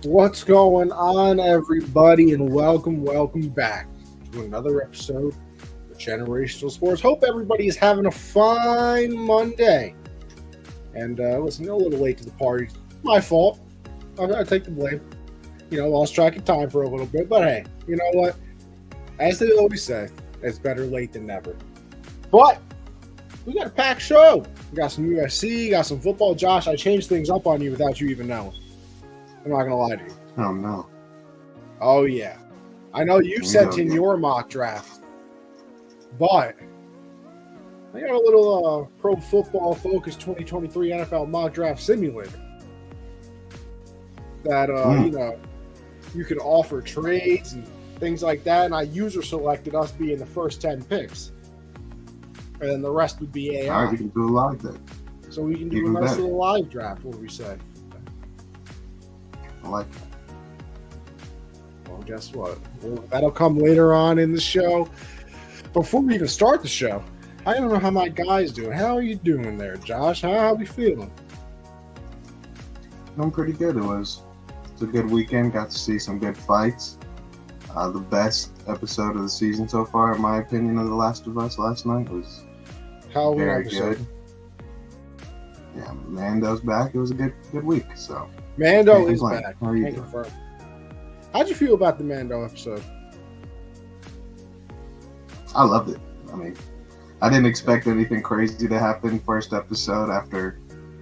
What's going on, everybody, and welcome back to another episode of Generational Sports. Hope everybody is having a fine Monday. And listen, a little late to the party. My fault. I take the blame. Lost track of time for a little bit. But hey, you know what? As they always say, it's better late than never. But we got a packed show. We got some UFC, got some football. Josh, I changed things up on you without you even knowing. I'm not going to lie to you. Oh, no. Oh, yeah. I know you sent in your mock draft, but I got a little Pro Football Focus 2023 NFL mock draft simulator that, you can offer trades and things like that. And I user selected us being the first 10 picks. And then the rest would be AI. All right, we can do a live then. So we can do a nice little live draft, what do we say? I like that. Well, guess what? That'll come later on in the show. Before we even start the show, I don't know how my guy's doing. How are you doing there, Josh? How are we feeling? I'm pretty good. It's a good weekend. Got to see some good fights. The best episode of the season so far, in my opinion, of The Last of Us last night was very good. Yeah, Mando's back. It was a good week. So Mando is back. How are you doing? Confirm. How'd you feel about the Mando episode? I loved it. I mean, I didn't expect anything crazy to happen first episode after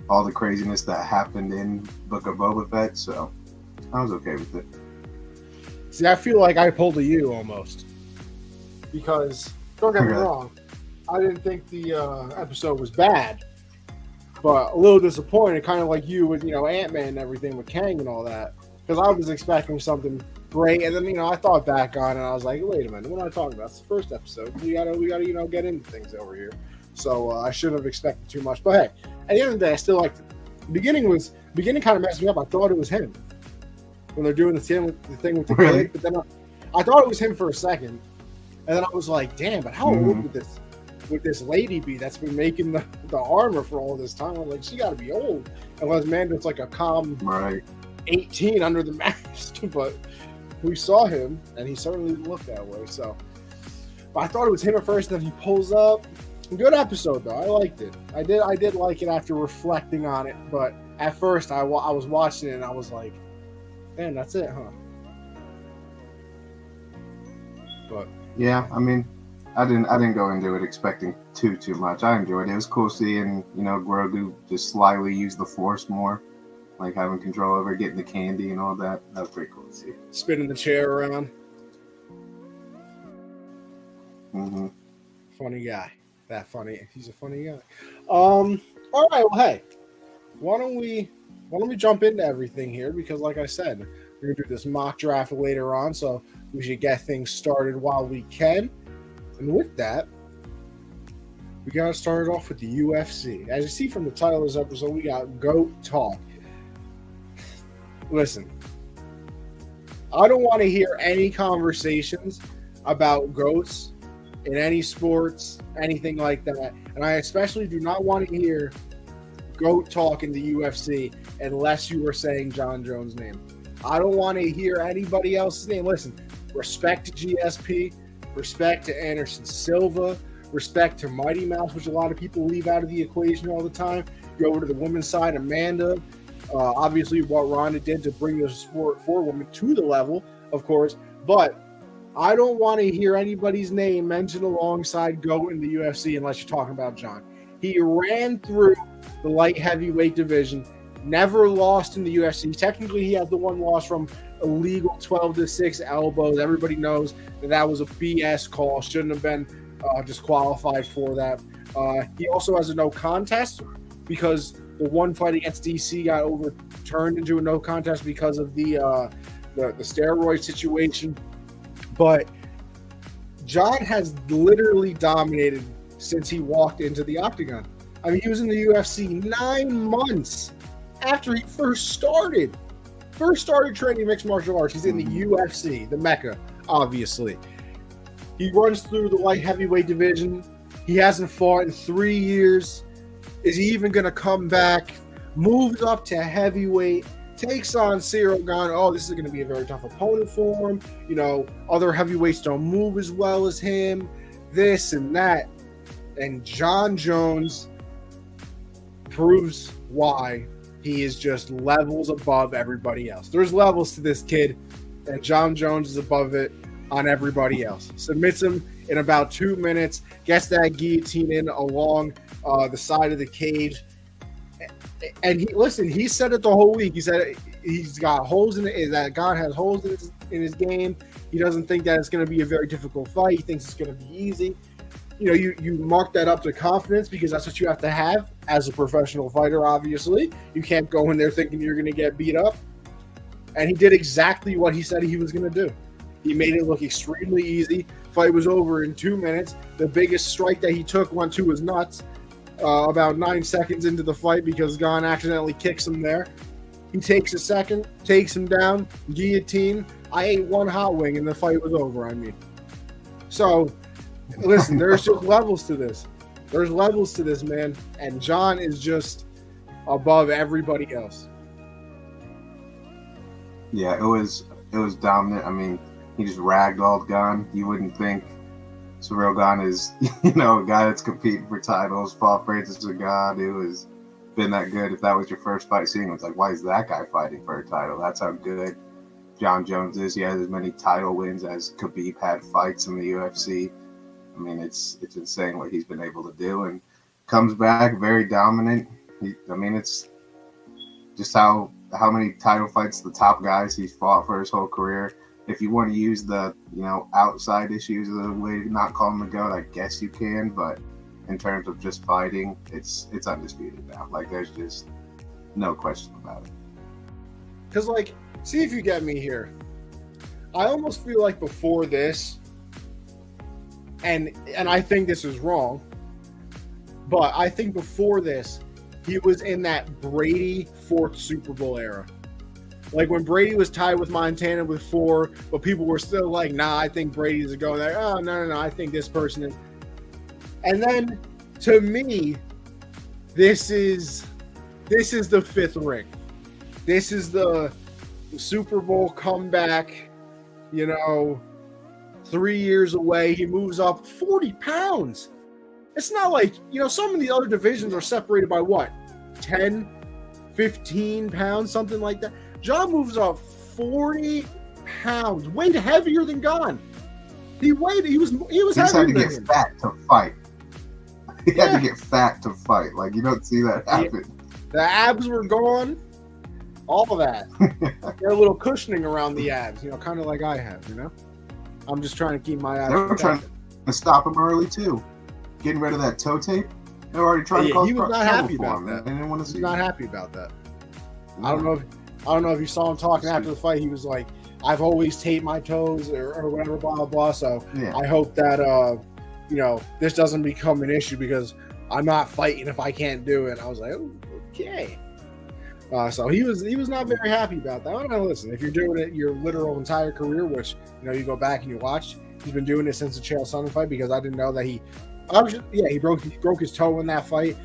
all the craziness that happened in Book of Boba Fett, so I was okay with it. See, I feel like I pulled a you almost. Because, don't get me wrong, I didn't think the episode was bad. But a little disappointed, kind of like you with, Ant-Man and everything with Kang and all that. Because I was expecting something great. And then, I thought back on it and I was like, wait a minute, what am I talking about? It's the first episode. We gotta get into things over here. So I shouldn't have expected too much. But hey, at the end of the day, I still liked it. The beginning kind of messed me up. I thought it was him. When they're doing the thing with the kid. But then I thought it was him for a second. And then I was like, damn, but how old would this lady be that's been making the armor for all this time? I'm like, she got to be old. Unless Mando's like a calm 18 under the mask. But we saw him, and he certainly didn't look that way. So, but I thought it was him at first, and then he pulls up. Good episode, though. I liked it. I did like it after reflecting on it. But at first, I was watching it, and I was like, damn, that's it, huh? But yeah, I mean, I didn't go into it expecting too much. I enjoyed it. It was cool seeing, Grogu just slyly use the Force more, like having control over getting the candy and all that. That was pretty cool to see. Spinning the chair around. Mm-hmm. Funny guy. That funny. He's a funny guy. All right. Well, hey, why don't we jump into everything here? Because, like I said, we're gonna do this mock draft later on, so we should get things started while we can. And with that, we got to start it off with the UFC. As you see from the title of this episode, we got GOAT Talk. Listen, I don't want to hear any conversations about GOATs in any sports, anything like that. And I especially do not want to hear GOAT talk in the UFC unless you were saying Jon Jones' name. I don't want to hear anybody else's name. Listen, respect to GSP. Respect to Anderson Silva, respect to Mighty Mouse, which a lot of people leave out of the equation all the time. Go over to the women's side, Amanda. Obviously, what Ronda did to bring the sport for women to the level, of course. But I don't want to hear anybody's name mentioned alongside GOAT in the UFC unless you're talking about Jon. He ran through the light heavyweight division, never lost in the UFC. Technically, he had the one loss from illegal 12-6 elbows. Everybody knows that was a BS call. Shouldn't have been disqualified for that. He also has a no contest because the one fight against DC got overturned into a no contest because of the steroid situation. But Jon has literally dominated since he walked into the octagon. I mean, he was in the UFC 9 months after he first started training mixed martial arts. He's in the UFC, the Mecca, obviously. He runs through the light heavyweight division. He hasn't fought in 3 years. Is he even going to come back? Moves up to heavyweight, takes on Cyril Gane. Oh, this is going to be a very tough opponent for him. You know, other heavyweights don't move as well as him, this and that. And Jon Jones proves why he is just levels above everybody else. There's levels to this kid, and Jon Jones is above it on everybody else. Submits him in about 2 minutes, gets that guillotine in along the side of the cage. And he said it the whole week. He said he's got holes in it, that God has holes in his game. He doesn't think that it's going to be a very difficult fight. He thinks it's going to be easy. You know, you mark that up to confidence because that's what you have to have as a professional fighter, obviously. You can't go in there thinking you're going to get beat up. And he did exactly what he said he was going to do. He made it look extremely easy. Fight was over in 2 minutes. The biggest strike that he took went to his nuts about 9 seconds into the fight because Gane accidentally kicks him there. He takes a second, takes him down, guillotine. I ate one hot wing and the fight was over, I mean. So, listen, there's just levels to this. There's levels to this, man. And Jon is just above everybody else. Yeah, it was dominant. I mean, he just ragdolled Gane. You wouldn't think Cyril Gane is, a guy that's competing for titles. Paul Francis Ngannou, who has been that good. If that was your first fight seeing him, it's like, why is that guy fighting for a title? That's how good Jon Jones is. He has as many title wins as Khabib had fights in the UFC. I mean, it's insane what he's been able to do, and comes back very dominant. It's just how many title fights the top guys he's fought for his whole career. If you want to use the outside issues as a way to not call him a GOAT, I guess you can, but in terms of just fighting, it's undisputed now. Like, there's just no question about it. Because, see if you get me here. I almost feel like before this, and I think this is wrong, but I think before this, he was in that Brady fourth Super Bowl era. Like when Brady was tied with Montana with 4, but people were still like, nah, I think Brady's a go. Like, oh, no, I think this person is. And then, to me, this is the 5th ring. This is the Super Bowl comeback, 3 years away. He moves up 40 pounds. It's not like, some of the other divisions are separated by what? 10, 15 pounds, something like that. Jon moves up 40 pounds, weighed heavier than Gane. He was heavier than him. He had to get fat to fight. He had to get fat to fight. Like, you don't see that happen. The abs were gone. All of that. Got a little cushioning around the abs, kind of like I have, I'm just trying to keep my abs. They were trying to stop him early, too. Getting rid of that toe tape. They were already trying to cause trouble. He was not happy about that. They didn't want to see him. Not happy about that. I don't know if you saw him talking after the fight. He was like, I've always taped my toes or whatever, blah, blah, blah. So yeah. I hope that, this doesn't become an issue because I'm not fighting if I can't do it. And I was like, oh, okay. So he was not very happy about that. I don't know, listen, if you're doing it your literal entire career, which, you go back and you watch, he's been doing it since the Chael Sonnen fight because I didn't know that he broke his toe in that fight,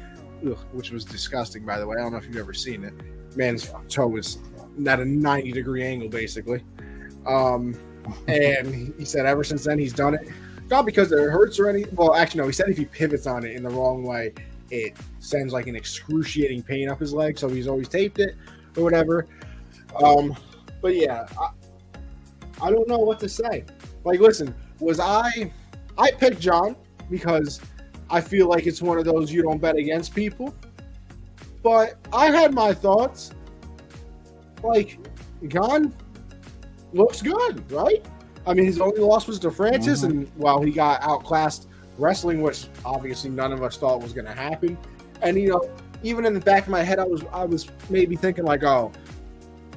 which was disgusting, by the way. I don't know if you've ever seen it. Man's toe was at a 90-degree angle, basically. And he said ever since then he's done it. Not because it hurts or anything. Well, actually, no. He said if he pivots on it in the wrong way, it sends like an excruciating pain up his leg. So he's always taped it or whatever. But yeah, I don't know what to say. Like, listen, I picked Jon because I feel like it's one of those you don't bet against people. But I had my thoughts. Like, Gane looks good, right? I mean, his only loss was to Francis, and while he got outclassed wrestling, which obviously none of us thought was going to happen. And, even in the back of my head, I was maybe thinking like, oh,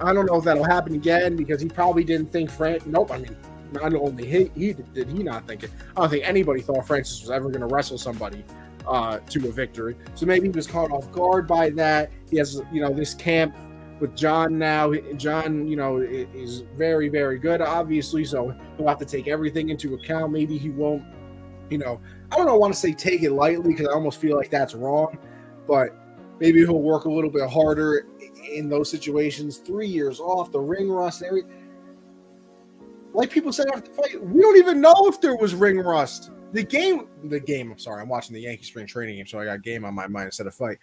I don't know if that'll happen again because he probably didn't think Nope, I mean, not only he did he not think it. I don't think anybody thought Francis was ever going to wrestle somebody to a victory. So maybe he was caught off guard by that. He has, this camp with Jon now. Jon, is very, very good, obviously. So he'll have to take everything into account. Maybe he won't, I don't want to say take it lightly because I almost feel like that's wrong. But maybe he'll work a little bit harder in those situations, 3 years off, the ring rust, and everything. Like people said after the fight, we don't even know if there was ring rust. The game, I'm sorry, I'm watching the Yankee spring training game, so I got game on my mind instead of fight.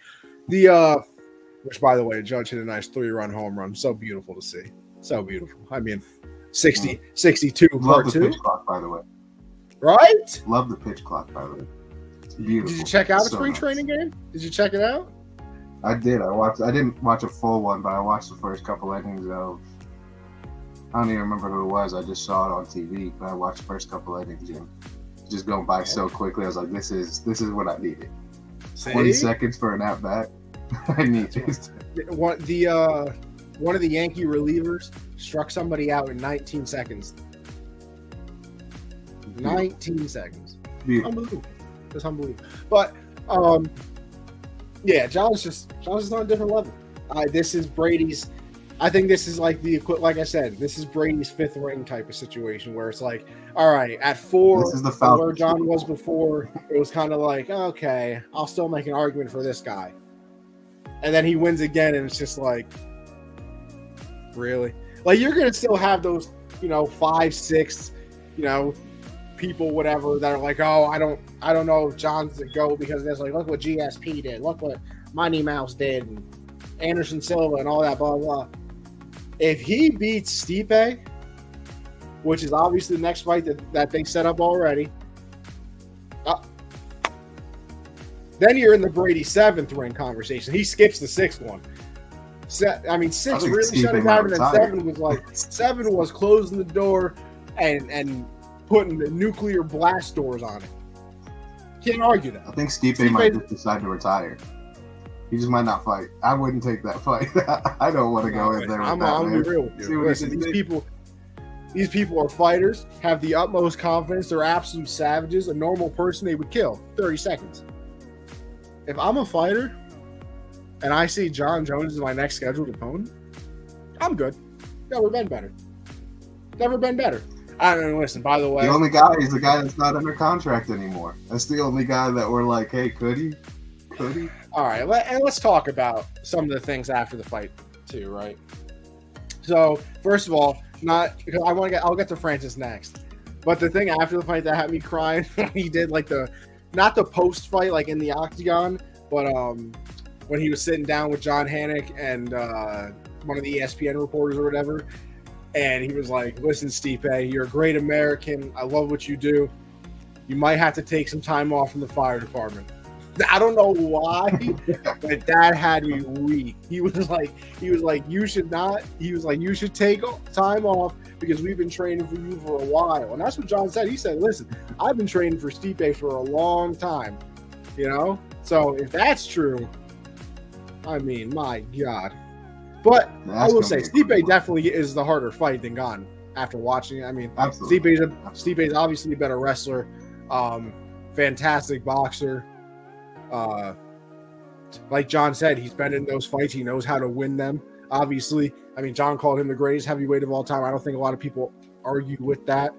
Which, by the way, Judge hit a nice 3-run home run. So beautiful to see. So beautiful. I mean, 62 Love the pitch clock, by the way. Right? Love the pitch clock, by the way. It's beautiful. Did you check out the spring training game? Did you check it out? I did. I didn't watch a full one, but I watched the first couple innings of. I don't even remember who it was. I just saw it on TV, but I watched the first couple innings and just going by so quickly. I was like, "This is what I needed." 20 seconds for an at bat. I need this. One of the Yankee relievers struck somebody out in 19 seconds. 19 seconds. Beautiful. Unbelievable. Just unbelievable. But yeah, John's just on a different level. This is Brady's. I think this is like like I said, this is Brady's 5th ring type of situation where it's like, all right, at 4, this is the where John was before, it was kind of like, okay, I'll still make an argument for this guy. And then he wins again, and it's just like, really? Like, you're going to still have those, 5, 6, people, whatever, that are like, oh, I don't know if John's the GOAT because there's like, look what GSP did, look what Mighty Mouse did, and Anderson Silva and all that, blah, blah. If he beats Stipe, which is obviously the next fight that they set up already, then you're in the Brady 7th ring conversation. He skips the 6th one. 6 really shut it down, and then 7 was closing the door and putting the nuclear blast doors on it. Can't argue that. I think Stipe might just decide to retire. He just might not fight. I wouldn't take that fight. I don't want to go in there. I'm real with you. Listen, these people are fighters, have the utmost confidence. They're absolute savages. A normal person they would kill 30 seconds. If I'm a fighter and I see Jon Jones as my next scheduled opponent, I'm good. Never been better. I don't know. Listen, by the way, the only guy is the guy that's not under contract anymore. That's the only guy that we're like, hey, could he? All right, and let's talk about some of the things after the fight too, right? So first of all, because I'll get to Francis next, but the thing after the fight that had me crying, he did like not the post fight like in the octagon, but when he was sitting down with John Hannick and one of the ESPN reporters or whatever, and he was like, "Listen, Stipe, you're a great American. I love what you do. You might have to take some time off from the fire department." I don't know why, but that had me weak. He was like, you should not. He was like, you should take time off because we've been training for you for a while. And that's what John said. He said, listen, I've been training for Stipe for a long time, So if that's true, I mean, my God. But I will say, Stipe definitely is the harder fight than Gane after watching it. I mean, Stipe's obviously a better wrestler, fantastic boxer. Like John said, he's been in those fights. He knows how to win them. Obviously, I mean, John called him the greatest heavyweight of all time. I don't think a lot of people argue with that.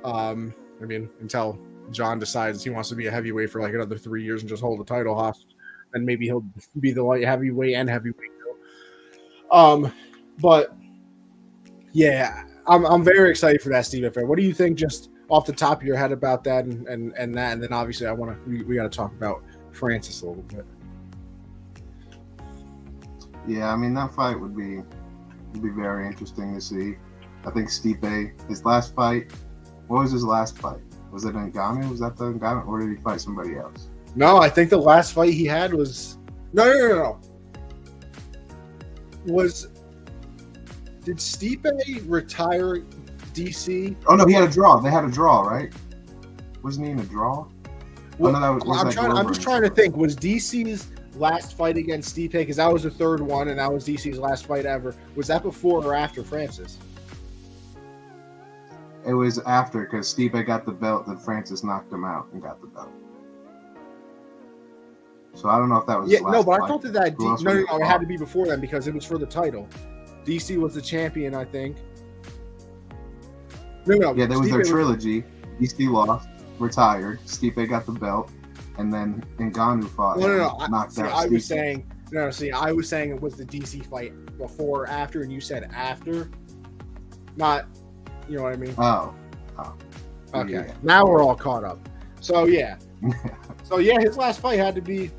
Until John decides he wants to be a heavyweight for like another 3 years and just hold the title hostage, and maybe he'll be the light heavyweight and heavyweight. But yeah, I'm very excited for that Steve affair. What do you think, just off the top of your head, about that and that? And then obviously, we got to talk about Francis a little bit. Yeah, I mean, that fight would be very interesting to see. I think Stipe, his last fight, what was his last fight? Was it in Ghana? Was that the Ghana, or did he fight somebody else? No, I think the last fight he had was no. Did Stipe retire DC? Oh no, he had a draw. They had a draw, right? Wasn't he in a draw? Well, I'm just trying to think. Was DC's last fight against Stipe, because that was the third one, and that was DC's last fight ever. Was that before or after Francis? It was after, because Stipe got the belt, then Francis knocked him out and got the belt. So I don't know if that was his last but fight. I thought that no, it had to be before then because it was for the title. DC was the champion, I think. No. Yeah, there was their trilogy. DC lost, retired. Stipe got the belt, and then Ngannou fought. No. Knocked out I Stipe. was saying No, see, I was saying it was the DC fight before or after, and you said after. Not, you know what I mean? Oh. Okay. Yeah. Now we're all caught up. So, yeah. His last fight had to be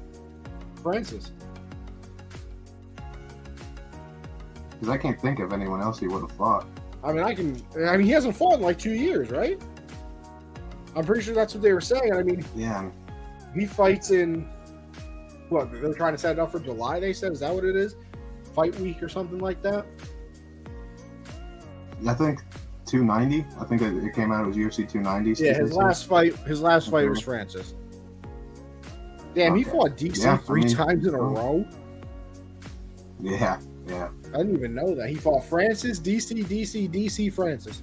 Francis. Because I can't think of anyone else he would have fought. I mean, he hasn't fought in like 2 years, right? I'm pretty sure that's what they were saying. I mean, yeah, he fights in, what, they're trying to set it up for July, they said? Is that what it is? Fight week or something like that? I think 290. I think it came out as UFC 290. Yeah, his last fight was Francis. Damn, he fought DC three times in a row? Yeah. I didn't even know that. He fought Francis, DC, Francis.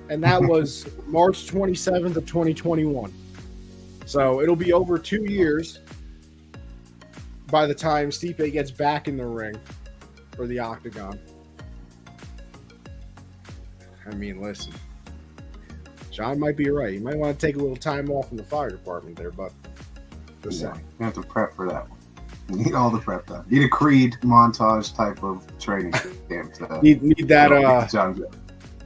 And that was March 27th of 2021. So it'll be over 2 years by the time Stipe gets back in the ring for the octagon. I mean, listen. John might be right. You might want to take a little time off from the fire department there, but just saying. You have to prep for that one. You need all the prep done. Need a Creed montage type of training camp. Need that Jon Jones.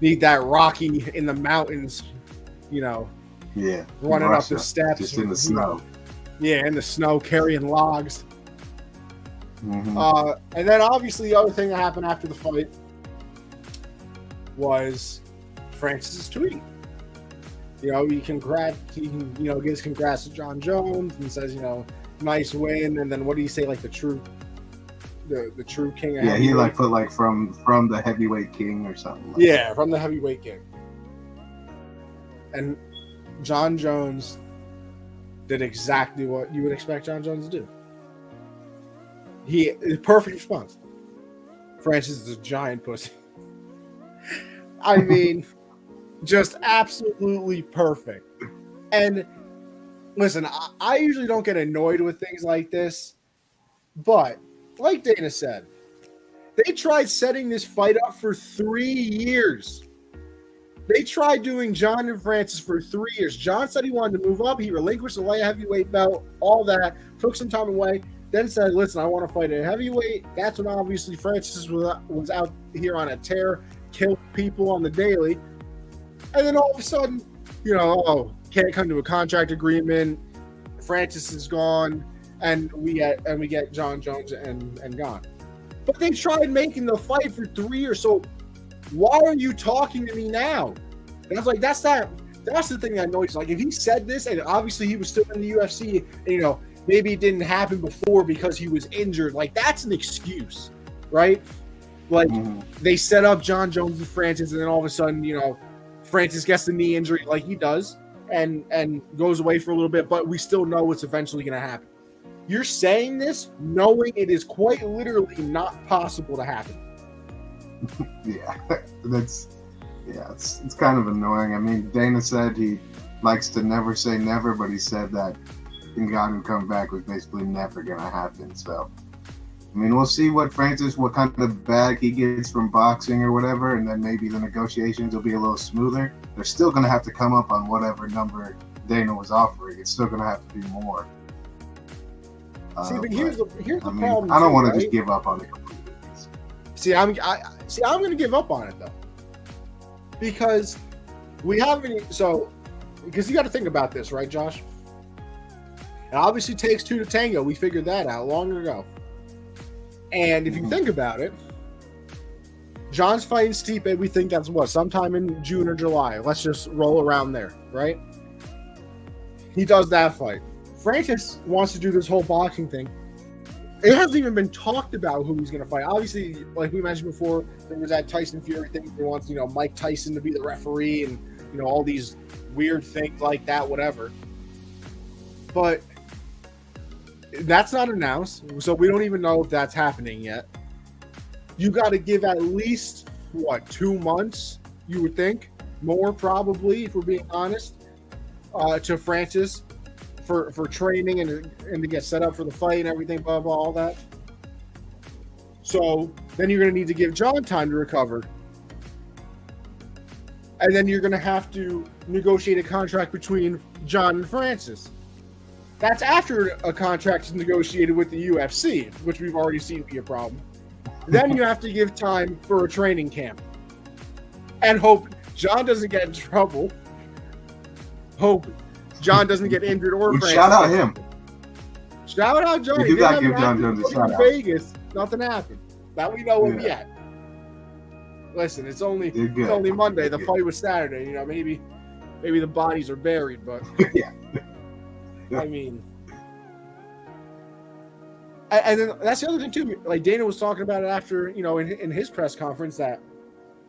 Need that Rocky in the mountains, you know. Yeah. Running Russia, up the steps. Just in the snow. Yeah, in the snow, carrying logs. Mm-hmm. And then obviously the other thing that happened after the fight was Francis's tweet. You know, he gives congrats to Jon Jones and says, you know, nice win. And then what do you say, like the true king of he like put like from the heavyweight king or something like that. From the heavyweight king. And Jon Jones did exactly what you would expect Jon Jones to do. Perfect response. Francis is a giant pussy. I mean, just absolutely perfect. And listen, I usually don't get annoyed with things like this, but like Dana said, they tried setting this fight up for 3 years. They tried doing Jon and Francis for 3 years. Jon said he wanted to move up. He relinquished the light heavyweight belt, all that, took some time away, then said, listen, I want to fight at heavyweight. That's when obviously Francis was out here on a tear, killed people on the daily. And then all of a sudden, you know, can't come to a contract agreement. Francis is gone, and we get Jon Jones and gone. But they tried making the fight for 3 years. So why are you talking to me now? And I was like, that's the thing that annoys. Like, if he said this, and obviously he was still in the UFC, and, you know, maybe it didn't happen before because he was injured. Like, that's an excuse, right? Like, they set up Jon Jones and Francis, and then all of a sudden, you know, Francis gets the knee injury like he does and goes away for a little bit, but we still know it's eventually going to happen. You're saying this knowing it is quite literally not possible to happen. It's kind of annoying. I mean, Dana said he likes to never say never, but he said that Ngannou come back was basically never going to happen. So, I mean, we'll see what kind of bag he gets from boxing or whatever, and then maybe the negotiations will be a little smoother. They're still going to have to come up on whatever number Dana was offering. It's still going to have to be more. But here's the problem. I don't want to just give up on it completely. I'm going to give up on it though, because because you got to think about this, right, Josh? It obviously takes two to tango. We figured that out long ago. And if you think about it, Jon's fighting Stipe, we think that's sometime in June or July. Let's just roll around there, right? He does that fight. Francis wants to do this whole boxing thing. It hasn't even been talked about who he's going to fight. Obviously, like we mentioned before, there was that Tyson Fury thing. He wants, Mike Tyson to be the referee and, all these weird things like that, whatever. But that's not announced, so we don't even know if that's happening yet. You got to give at least, 2 months, you would think? More, probably, if we're being honest, to Francis for training and to get set up for the fight and everything, blah, blah, all that. So then you're going to need to give Jon time to recover. And then you're going to have to negotiate a contract between Jon and Francis. That's after a contract is negotiated with the UFC, which we've already seen be a problem. Then you have to give time for a training camp. And hope Jon doesn't get in trouble. Hope Jon doesn't get injured or shout out him. Shout out Jon. We do not give Jon Jones a shout out. Vegas, nothing happened. That we know of yet. Listen, it's only Monday. The fight was Saturday. You know, maybe the bodies are buried, but yeah. I mean, and then that's the other thing too. Like Dana was talking about it after, you know, in his press conference that,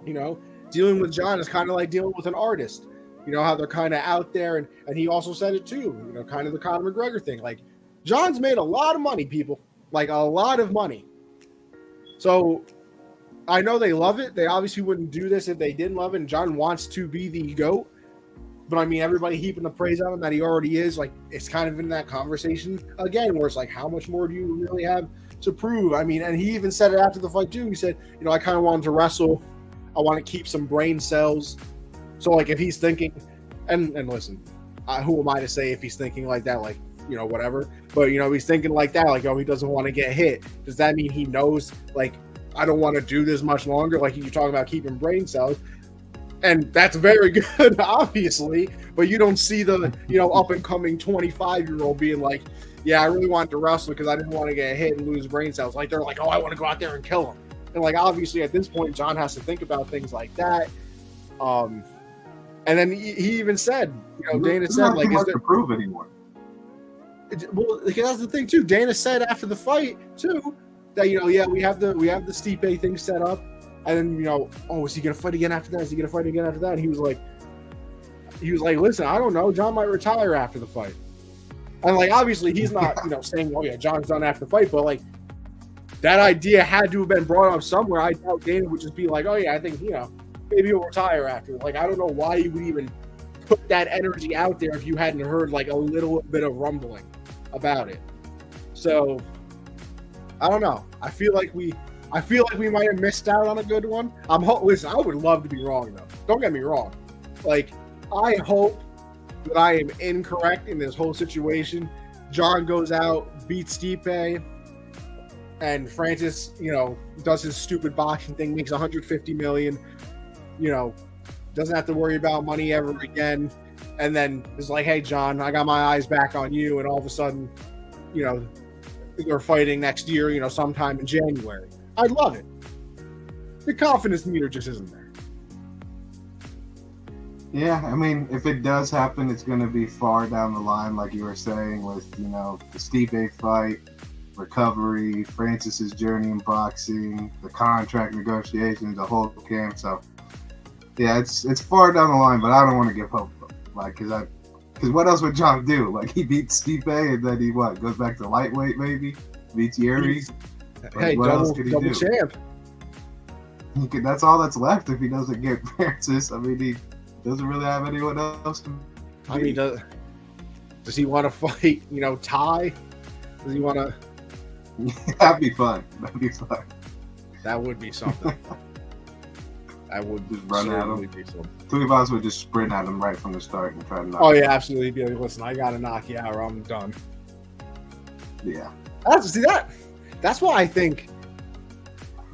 you know, dealing with Jon is kind of like dealing with an artist. You know how they're kind of out there, and he also said it too. You know, kind of the Conor McGregor thing. Like Jon's made a lot of money, people, like a lot of money. So I know they love it. They obviously wouldn't do this if they didn't love it. And Jon wants to be the GOAT. But I mean, everybody heaping the praise on him that he already is. Like, it's kind of in that conversation again, where it's like, how much more do you really have to prove? I mean, and he even said it after the fight too. He said, you know, I kind of wanted to wrestle. I want to keep some brain cells. So like, if he's thinking, and listen, who am I to say if he's thinking like that? Like, you know, whatever. But you know, he's thinking like that. Like, oh, he doesn't want to get hit. Does that mean he knows? Like, I don't want to do this much longer. Like you're talking about keeping brain cells. And that's very good, obviously, but you don't see the, you know, up and coming 25-year-old being like, yeah, I really wanted to wrestle because I didn't want to get hit and lose brain cells. Like they're like, oh, I want to go out there and kill him. And like, obviously at this point, Jon has to think about things like that. And then he even said, you know, Dana said, like, is there to prove anymore? Well, because that's the thing too. Dana said after the fight too that, you know, yeah, we have the Stipe thing set up. And then, you know, oh, is he going to fight again after that? Is he going to fight again after that? And he was like, listen, I don't know. Jon might retire after the fight. And, like, obviously he's not, you know, saying, oh, yeah, Jon's done after the fight. But, like, that idea had to have been brought up somewhere. I doubt Dana would just be like, oh, yeah, I think, you know, maybe he'll retire after. Like, I don't know why you would even put that energy out there if you hadn't heard, like, a little bit of rumbling about it. So, I don't know. I feel like we might have missed out on a good one. Listen, I would love to be wrong, though. Don't get me wrong. Like, I hope that I am incorrect in this whole situation. Jon goes out, beats Stipe, and Francis, you know, does his stupid boxing thing, makes $150 million, you know, doesn't have to worry about money ever again, and then is like, hey, Jon, I got my eyes back on you, and all of a sudden, you know, they're fighting next year, you know, sometime in January. I'd love it. The confidence meter just isn't there. Yeah, I mean, if it does happen, it's going to be far down the line, like you were saying, with, you know, the Stipe fight, recovery, Francis's journey in boxing, the contract negotiations, the whole camp. So, yeah, it's far down the line, but I don't want to give hope, like, because what else would Jon do? Like, he beats Stipe, and then he goes back to lightweight, maybe beats Yuri. Hey, double champ. That's all that's left if he doesn't get Francis. I mean, he doesn't really have anyone else to beat. I mean, does he want to fight, you know, Ty? Does he want to? That'd be fun. That would be something. That would just run at him. Be something. Two of us would just sprint at him right from the start and try to knock him. Yeah, absolutely. Be like, listen, I got to knock you out or I'm done. Yeah. That's why I think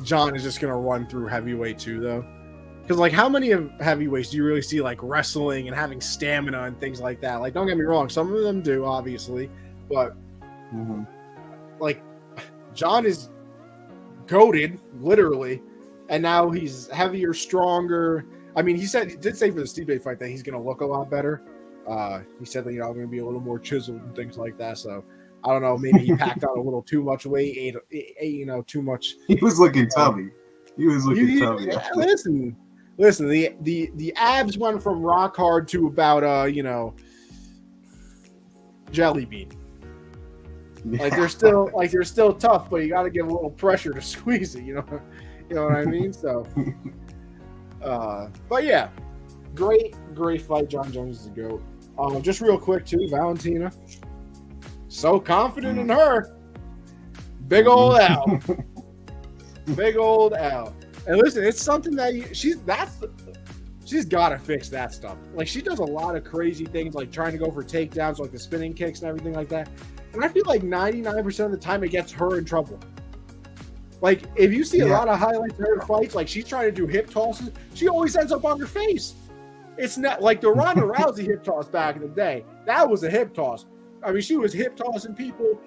Jon is just going to run through heavyweight too, though. Because, like, how many of heavyweights do you really see, like, wrestling and having stamina and things like that? Like, don't get me wrong. Some of them do, obviously. But, like, Jon is goated, literally. And now he's heavier, stronger. I mean, he did say for the Stipe fight that he's going to look a lot better. He said that, you know, I'm going to be a little more chiseled and things like that. So, I don't know. Maybe he packed on a little too much weight, ate you know, too much. He was looking tubby. Tubby. Listen. The abs went from rock hard to about you know, jelly bean. Yeah. Like they're still tough, but you got to give a little pressure to squeeze it. You know what I mean? So, but yeah, great fight. Jon Jones is a GOAT. Just real quick too, Valentina. So confident in her. Big old Al. Big old Al. And listen, it's something that She's got to fix that stuff. Like, she does a lot of crazy things, like trying to go for takedowns, like the spinning kicks and everything like that. And I feel like 99% of the time it gets her in trouble. Like, if you see a lot of highlights of her fights, like she's trying to do hip tosses, she always ends up on her face. It's not like the Ronda Rousey hip toss back in the day. That was a hip toss. I mean, she was hip tossing people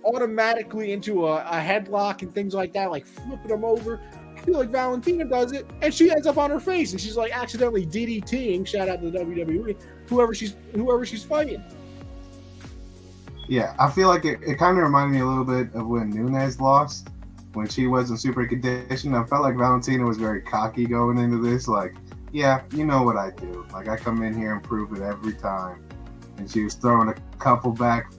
automatically into a headlock and things like that, like flipping them over. I feel like Valentina does it, and she ends up on her face, and she's like accidentally DDTing. Shout out to the WWE, whoever she's fighting. Yeah, I feel like it kind of reminded me a little bit of when Nunes lost, when she was in super condition. I felt like Valentina was very cocky going into this, like, yeah, you know what I do. Like, I come in here and prove it every time. And she was throwing a couple back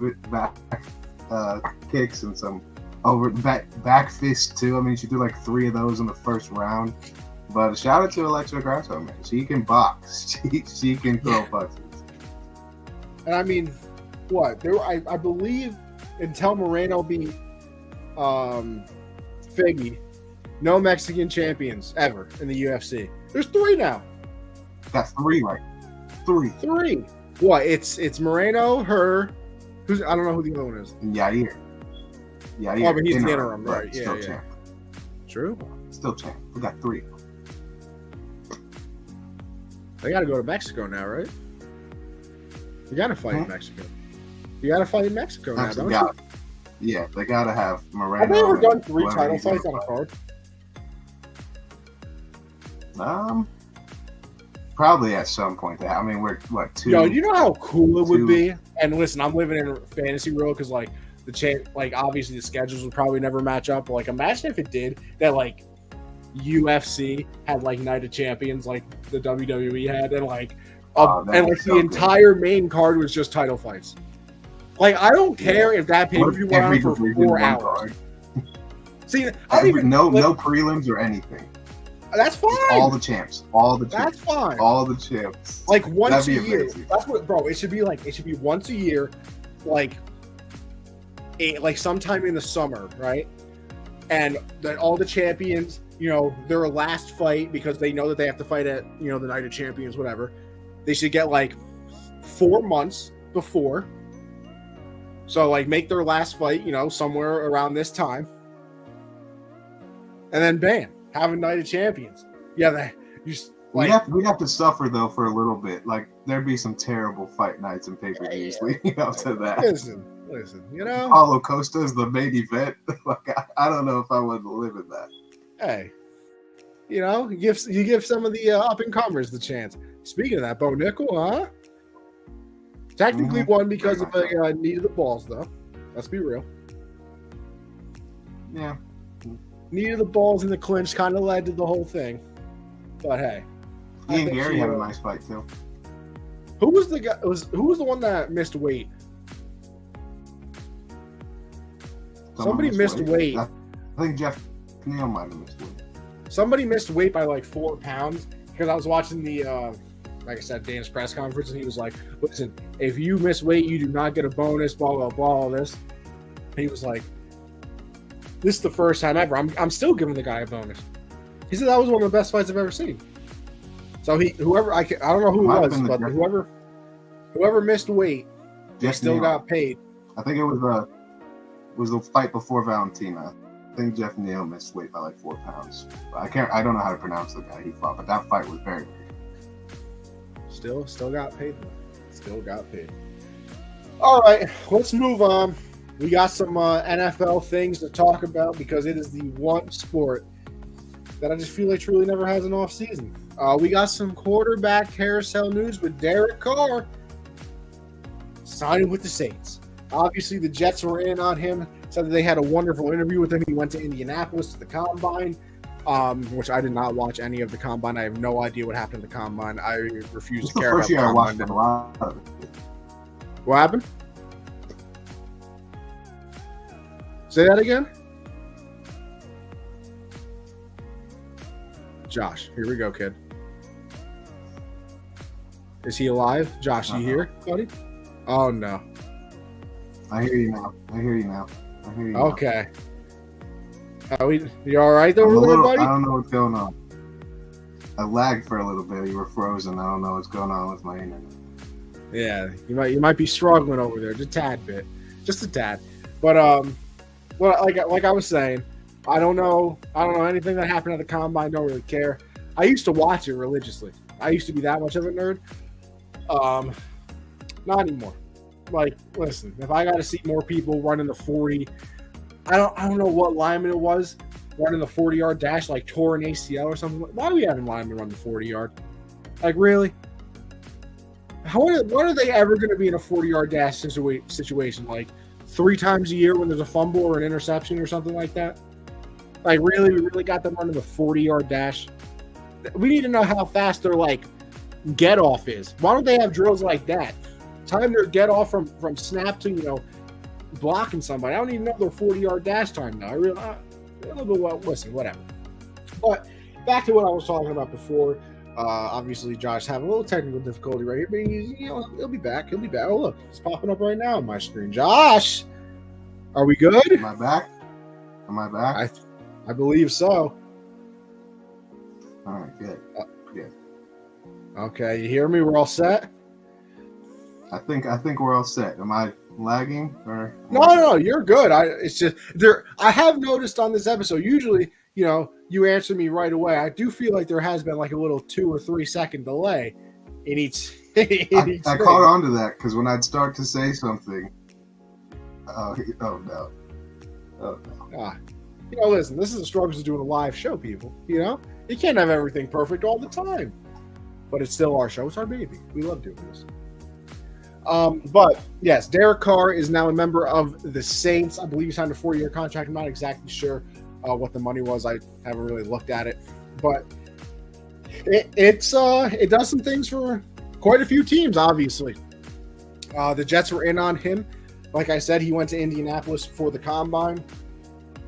kicks and some over back fist too. I mean, she threw like 3 of those in the first round. But shout out to Alexa Grasso, man. She can box. She can throw punches. And I mean, what? I believe until Moreno beat Figgy, no Mexican champions ever in the UFC. There's 3 now. That's 3, right? 3. What? It's Moreno, her. Who's I don't know who the other one is. Yair. Oh, but he's the interim, right? Yeah. Champ. True. Still champ. We got 3. They got to go to Mexico now, right? You got to fight in Mexico. You got to fight in Mexico now, don't you? Yeah, they got to have Moreno. Have they ever done 3 title fights on a card? Probably at some point. I mean, we're what 2? Yo, you know how cool it would be? And listen, I'm living in a fantasy world because like obviously the schedules would probably never match up. But like, imagine if it did that. Like, UFC had like Night of Champions, like the WWE had, and like the entire main card was just title fights. Like, I don't care if that pay-per-view went on for 4 hours. See, no prelims or anything. That's fine. Just all the champs. That's fine. All the champs. Like once a year. Amazing. That's what, bro. It should be once a year, like sometime in the summer, right? And then all the champions, you know, their last fight, because they know that they have to fight at, you know, the Night of Champions, whatever. They should get like 4 months before. So like make their last fight, you know, somewhere around this time, and then bam. Have a Night of Champions. Yeah, we have to suffer though for a little bit. Like, there'd be some terrible fight nights and pay-per-views leading up to that. Listen, you know, Paulo Costa is the main event. Like, I don't know if I would live in that. Hey, you know, you give some of the up and comers the chance. Speaking of that, Bo Nickel, huh? Technically won because of a knee to the balls, though. Let's be real. Yeah. Knee to the balls in the clinch kind of led to the whole thing. But hey. He and Gary had a nice fight too. Who was the guy? Who was the one that missed weight? Somebody missed weight. I think Jeff Neal might have missed weight. Somebody missed weight by like 4 pounds, because I was watching the like I said, Dan's press conference, and he was like, listen, if you miss weight, you do not get a bonus, blah, blah, blah, all this. And he was like, this is the first time ever. I'm still giving the guy a bonus. He said that was one of the best fights I've ever seen. So I don't know who it was, but whoever missed weight, they still got paid. I think it was the fight before Valentina. I think Jeff Neal missed weight by like 4 pounds. I don't know how to pronounce the guy he fought, but that fight was very, very good. Still got paid. Still got paid. All right, let's move on. We got some NFL things to talk about, because it is the one sport that I just feel like truly never has an off season. We got some quarterback carousel news with Derek Carr signing with the Saints. Obviously, the Jets were in on him. Said that they had a wonderful interview with him. He went to Indianapolis to the Combine, which I did not watch any of the Combine. I have no idea what happened to the Combine. I refuse to care about the Combine. First year I watched a lot of it. What happened? Say that again? Josh, here we go, kid. Is he alive? Josh, you here, buddy? Oh, no. I hear you now. Okay. You all right over there, buddy? I don't know what's going on. I lagged for a little bit. You were frozen. I don't know what's going on with my internet. Yeah, you might be struggling over there, just a tad. But well, like I was saying, I don't know anything that happened at the combine. Don't really care. I used to watch it religiously. I used to be that much of a nerd. Not anymore. Like, listen, if I got to see more people running the 40, I don't know what lineman it was running the 40-yard dash, like tore an ACL or something. Why do we have a lineman run the 40-yard? Like, really? When are they ever going to be in a 40-yard dash situation? Like 3 times a year when there's a fumble or an interception or something like that? Like, really? We really got them running the 40-yard dash? We need to know how fast their, like, get off is. Why don't they have drills like that? Time to get off from snap to, blocking somebody. I don't even know their 40-yard dash time now. Listen, whatever. But back to what I was talking about before. Obviously, Josh having a little technical difficulty right here, but he'll be back. He'll be back. Oh, look, it's popping up right now on my screen. Josh, are we good? Am I back? I believe so. All right, good. Good. Okay, you hear me? We're all set. I think we're all set. Am I lagging or? No, you're good. It's just there. I have noticed on this episode. Usually, you answer me right away. I do feel like there has been like a little 2 or 3 second delay in each. I caught on to that because when I'd start to say something, oh no. Listen, this is the struggles of doing a live show, people. You can't have everything perfect all the time, but it's still our show. It's our baby. We love doing this. But yes, Derek Carr is now a member of the Saints. I believe he signed a 4-year contract. I'm not exactly sure what the money was. I haven't really looked at it, but it does some things for quite a few teams. Obviously, the Jets were in on him. Like I said, he went to Indianapolis for the combine.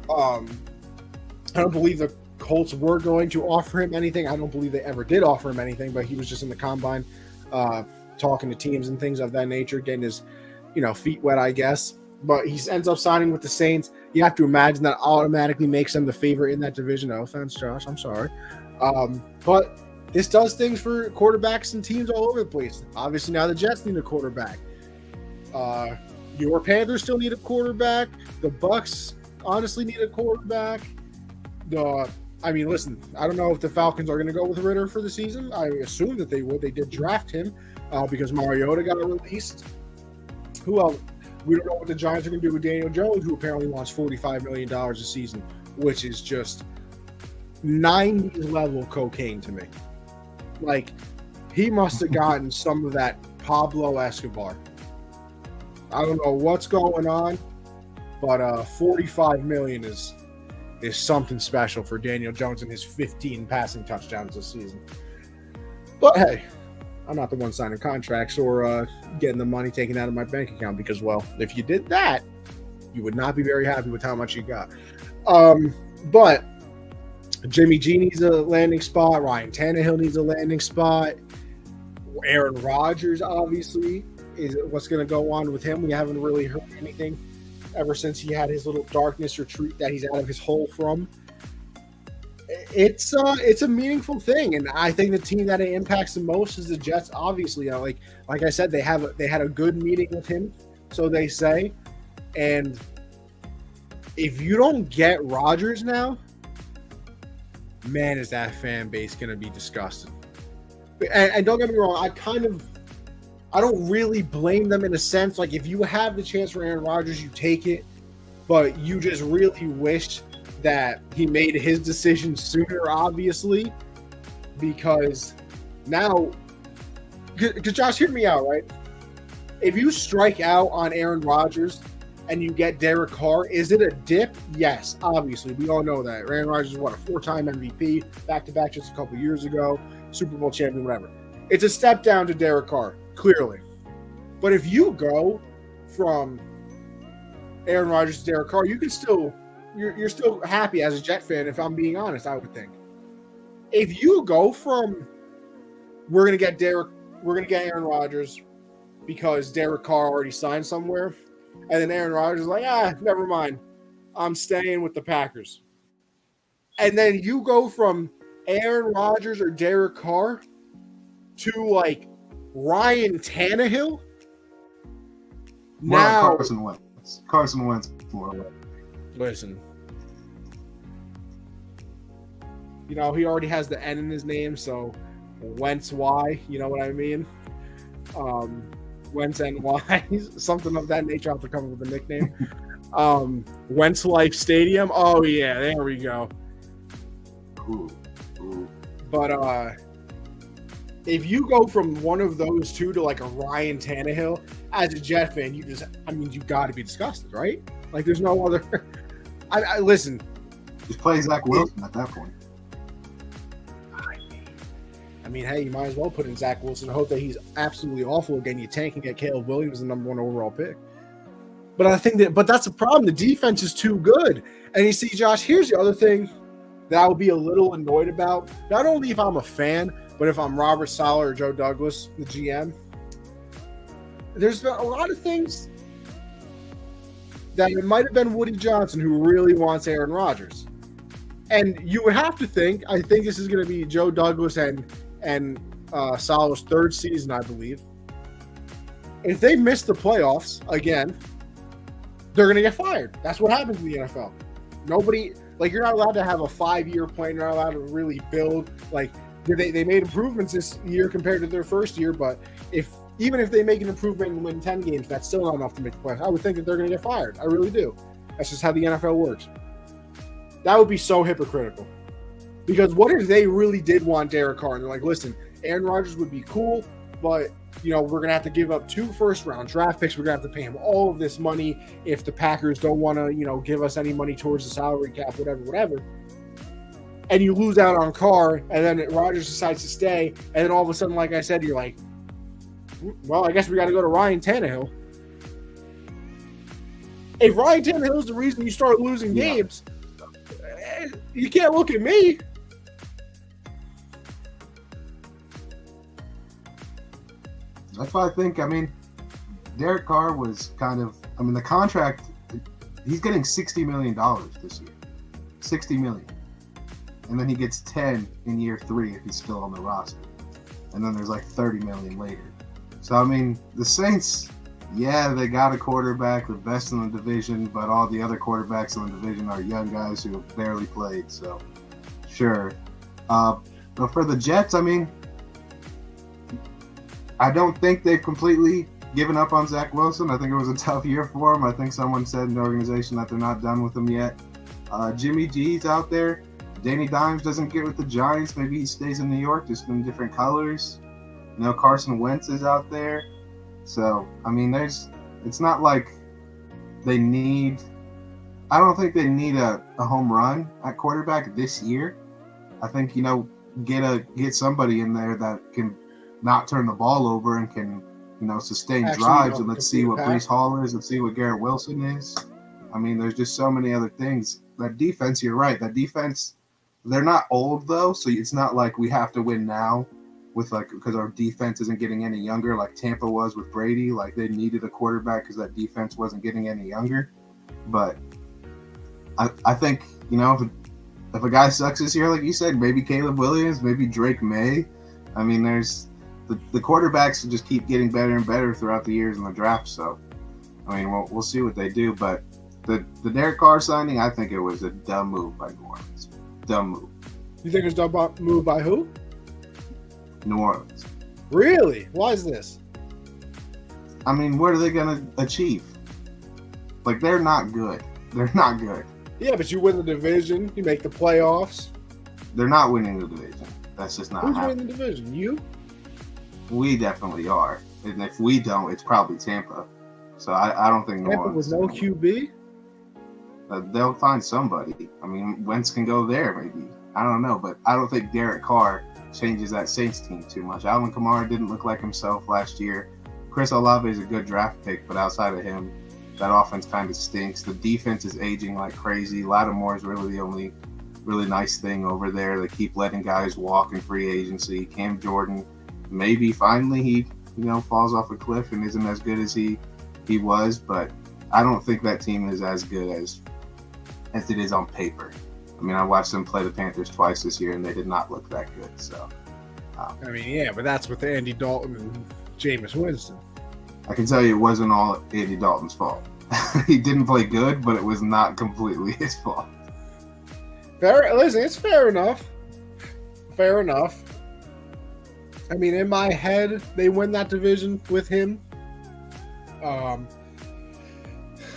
I don't believe the Colts were going to offer him anything. I don't believe they ever did offer him anything, but he was just in the combine, talking to teams and things of that nature, getting his, feet wet, I guess. But he ends up signing with the Saints. You have to imagine that automatically makes them the favorite in that division. No offense, Josh. I'm sorry. But this does things for quarterbacks and teams all over the place. Obviously, now the Jets need a quarterback. Your Panthers still need a quarterback. The Bucks honestly need a quarterback. Listen, I don't know if the Falcons are going to go with Ritter for the season. I assume that they would. They did draft him because Mariota got released. Who else? We don't know what the Giants are going to do with Daniel Jones, who apparently wants $45 million a season, which is just 90s level cocaine to me. Like, he must have gotten some of that Pablo Escobar. I don't know what's going on, but $45 million is something special for Daniel Jones and his 15 passing touchdowns this season. But hey, I'm not the one signing contracts or getting the money taken out of my bank account because, well, if you did that, you would not be very happy with how much you got. But Jimmy G needs a landing spot. Ryan Tannehill needs a landing spot. Aaron Rodgers, obviously, is what's going to go on with him. We haven't really heard anything ever since he had his little darkness retreat that he's out of his hole from. It's a meaningful thing, and I think the team that it impacts the most is the Jets. Obviously, like I said, they had a good meeting with him, so they say. And if you don't get Rodgers now, man, is that fan base going to be disgusted. And don't get me wrong, I don't really blame them in a sense. Like, if you have the chance for Aaron Rodgers, you take it, but you just really wish that he made his decision sooner, obviously, because now, because Josh, hear me out, right? If you strike out on Aaron Rodgers and you get Derek Carr, is it a dip? Yes, obviously. We all know that. Aaron Rodgers is, a 4-time MVP, back-to-back just a couple years ago, Super Bowl champion, whatever. It's a step down to Derek Carr, clearly. But if you go from Aaron Rodgers to Derek Carr, you can still... You're still happy as a Jet fan, if I'm being honest, I would think. If you go from we're gonna get Aaron Rodgers because Derek Carr already signed somewhere, and then Aaron Rodgers is like, never mind, I'm staying with the Packers. And then you go from Aaron Rodgers or Derek Carr to like Ryan Tannehill. More Now, like Carson Wentz. Carson Wentz more like. Listen. You know, he already has the N in his name, so Wentz Y, you know what I mean? Wentz NY, something of that nature. I'll have to come up with a nickname. Wentz Life Stadium. Oh, yeah, there we go. Ooh. But if you go from one of those two to like a Ryan Tannehill, as a Jet fan, you got to be disgusted, right? Like, there's no other. I listen. Just play Zach Wilson at that point. I mean, hey, you might as well put in Zach Wilson and hope that he's absolutely awful again. You tank and get Caleb Williams, the number 1 overall pick. But that's the problem. The defense is too good. And you see, Josh, here's the other thing that I would be a little annoyed about. Not only if I'm a fan, but if I'm Robert Saleh or Joe Douglas, the GM. There's been a lot of things that it might have been Woody Johnson who really wants Aaron Rodgers. And you would have to think, I think this is going to be Joe Douglas and Saleh's 3rd season, I believe. If they miss the playoffs again, they're going to get fired. That's what happens in the NFL. Nobody, like, you're not allowed to have a 5-year plan. You're not allowed to really build. Like, they made improvements this year compared to their first year, but even if they make an improvement and win 10 games, that's still not enough to make the playoffs. I would think that they're going to get fired. I really do. That's just how the NFL works. That would be so hypocritical. Because what if they really did want Derek Carr? And they're like, listen, Aaron Rodgers would be cool, but, you know, we're going to have to give up 2 first-round draft picks. We're going to have to pay him all of this money if the Packers don't want to, you know, give us any money towards the salary cap, whatever. And you lose out on Carr, and then Rodgers decides to stay, and then all of a sudden, like I said, you're like, well, I guess we got to go to Ryan Tannehill. If Ryan Tannehill is the reason you start losing games, you can't look at me. That's why I think, Derek Carr was kind of, the contract, he's getting $60 million this year. $60 million. And then he gets 10 in year 3 if he's still on the roster. And then there's like $30 million later. So, the Saints, yeah, they got a quarterback, the best in the division, but all the other quarterbacks in the division are young guys who have barely played. So, sure. But for the Jets, I don't think they've completely given up on Zach Wilson. I think it was a tough year for him. I think someone said in the organization that they're not done with him yet. Jimmy G's out there. Danny Dimes doesn't get with the Giants. Maybe he stays in New York, just in different colors. You know, Carson Wentz is out there. So, it's not like they need – I don't think they need a home run at quarterback this year. I think, get somebody in there that can not turn the ball over and can, sustain drives. And let's see what Breece Hall is. Let's see what Garrett Wilson is. There's just so many other things. That defense, you're right. That defense, they're not old, though, so it's not like we have to win now because our defense isn't getting any younger like Tampa was with Brady. Like, they needed a quarterback because that defense wasn't getting any younger. But I think, if a guy sucks this year, like you said, maybe Caleb Williams, maybe Drake May. There's the quarterbacks just keep getting better and better throughout the years in the draft. So, we'll see what they do. But the Derek Carr signing, I think it was a dumb move by New Orleans. Dumb move. You think it was a dumb move by who? New Orleans. Really? Why is this? What are they going to achieve? Like, they're not good. They're not good. Yeah, but you win the division. You make the playoffs. They're not winning the division. That's just not happening. Who's winning the division? You? We definitely are. And if we don't, it's probably Tampa. So I don't think Tampa with no QB? They'll find somebody. Wentz can go there maybe. I don't know. But I don't think Derek Carr changes that Saints team too much. Alvin Kamara didn't look like himself last year. Chris Olave is a good draft pick, but outside of him, that offense kind of stinks. The defense is aging like crazy. Lattimore is really the only really nice thing over there. They keep letting guys walk in free agency. Cam Jordan, maybe finally he falls off a cliff and isn't as good as he was, but I don't think that team is as good as it is on paper. I mean, I watched them play the Panthers twice this year, and they did not look that good. So, I mean, yeah, but that's with Andy Dalton and Jameis Winston. I can tell you it wasn't all Andy Dalton's fault. He didn't play good, but it was not completely his fault. Listen, it's fair enough. Fair enough. I mean, in my head, they win that division with him.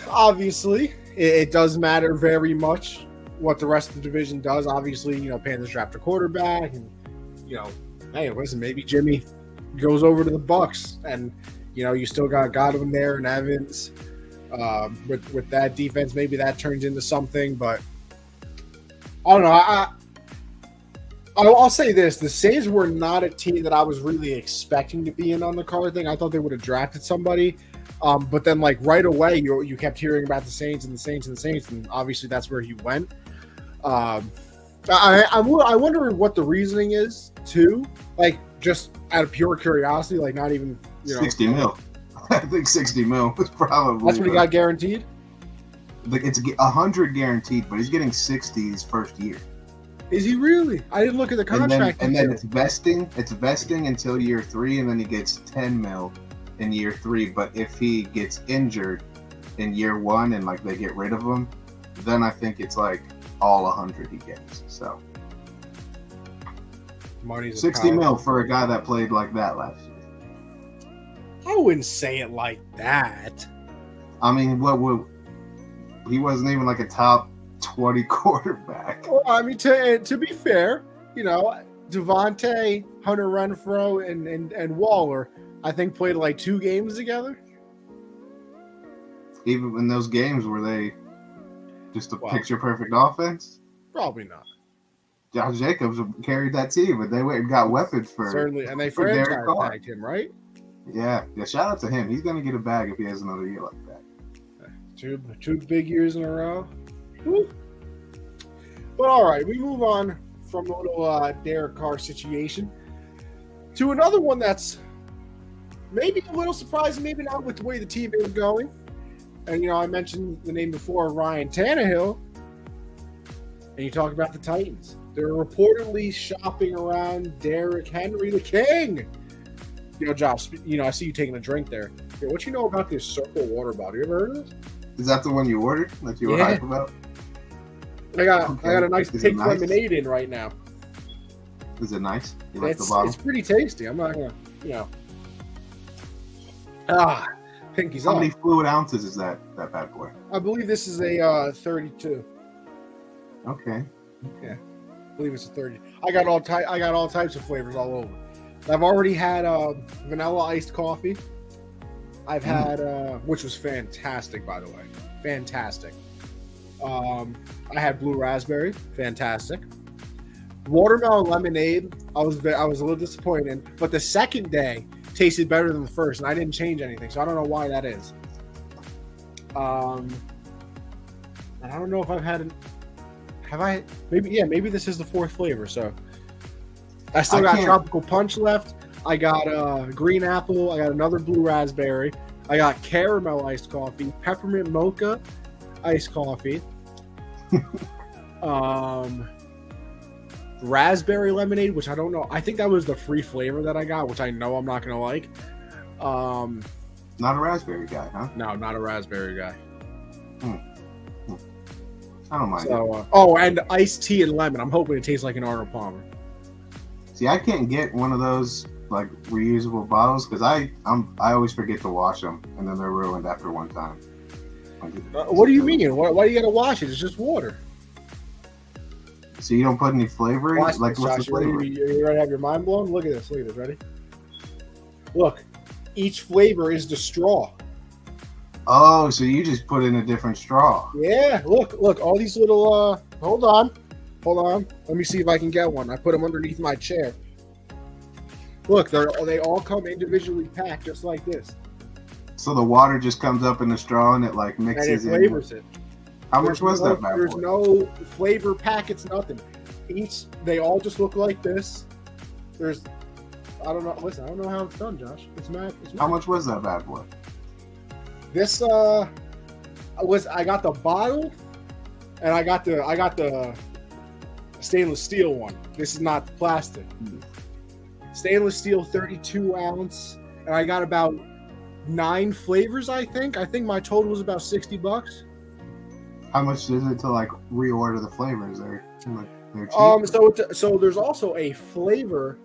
Obviously, it does matter very much what the rest of the division does. Obviously, Panthers draft a quarterback, and hey, listen, maybe Jimmy goes over to the Bucs, and you still got Godwin there and Evans. With that defense, maybe that turns into something. But I don't know. I'll say this: the Saints were not a team that I was really expecting to be in on the card thing. I thought they would have drafted somebody. But then, right away, you kept hearing about the Saints and the Saints and the Saints, and obviously that's where he went. I wonder what the reasoning is too. Just out of pure curiosity, not even 60 mil. I think 60 mil was probably. That's what he got guaranteed. It's 100 guaranteed, but he's getting 60 his first year. Is he really? I didn't look at the contract. And then it's vesting. It's vesting until year 3, and then he gets 10 mil in year 3. But if he gets injured in year 1 and they get rid of him, then I think it's all 100 he gets. So money's 60 mil for a guy that played like that last year. I wouldn't say it like that. I mean, he wasn't even a top 20 quarterback. Well, I mean, to be fair, Devontae, Hunter Renfrow, and Waller, I think played 2 games together. Even in those games, were they just a picture-perfect offense? Probably not. Josh Jacobs carried that team, but they went and got weapons for certainly, and they franchise tagged him, right? Yeah. Shout out to him. He's going to get a bag if he has another year like that. 2 big years in a row. Woo. But all right, we move on from the little Derek Carr situation to another one that's maybe a little surprising, maybe not with the way the team is going. And, I mentioned the name before, Ryan Tannehill, and you talk about the Titans. They're reportedly shopping around Derrick Henry, the king. Josh, I see you taking a drink there. Hey, what you know about this Circle water bottle? You ever heard of this? Is that the one you ordered that you were hyped about? I got a nice pink lemonade in right now. Is it nice? You like the bottle? It's pretty tasty. I'm not going to, pinky's How up. many fluid ounces is that bad boy? I believe this is a 32. Okay. Yeah, I believe it's a 30. I got all types of flavors all over. I've already had vanilla iced coffee. I've had, which was fantastic, by the way. Fantastic. I had blue raspberry. Fantastic. Watermelon lemonade. I was a little disappointed in, but the second day tasted better than the first, and I didn't change anything, so I don't know why that is. And I don't know if I've had maybe this is the 4th flavor, so I still got tropical punch left. I got green apple. I got another blue raspberry. I got caramel iced coffee, peppermint mocha iced coffee, raspberry lemonade, which I don't know. I think that was the free flavor that I got, which I know I'm not going to like. Not a raspberry guy, huh? No, not a raspberry guy. I don't mind. So, and iced tea and lemon. I'm hoping it tastes like an Arnold Palmer. See, I can't get one of those reusable bottles because I always forget to wash them, and then they're ruined after one time. What do you mean? Why do you got to wash it? It's just water. So you don't put any flavor in it? What's the flavor? You ready to have your mind blown? Look at this. Ready? Look. Each flavor is the straw. Oh, so you just put in a different straw. Yeah. Look. All these little... Hold on. Let me see if I can get one. I put them underneath my chair. Look, they all come individually packed just like this. So the water just comes up in the straw and it mixes and it flavors it. How much was that? There's no flavor packets, nothing. They all just look like this. I don't know. Listen, I don't know how it's done, Josh. It's mad. How much was that bad boy? This I got the bottle, and I got the stainless steel one. This is not the plastic. Stainless steel, 32 ounce, and I got about 9 flavors. I think my total was about $60. How much is it to like reorder the flavors? They're cheap. So there's also a flavor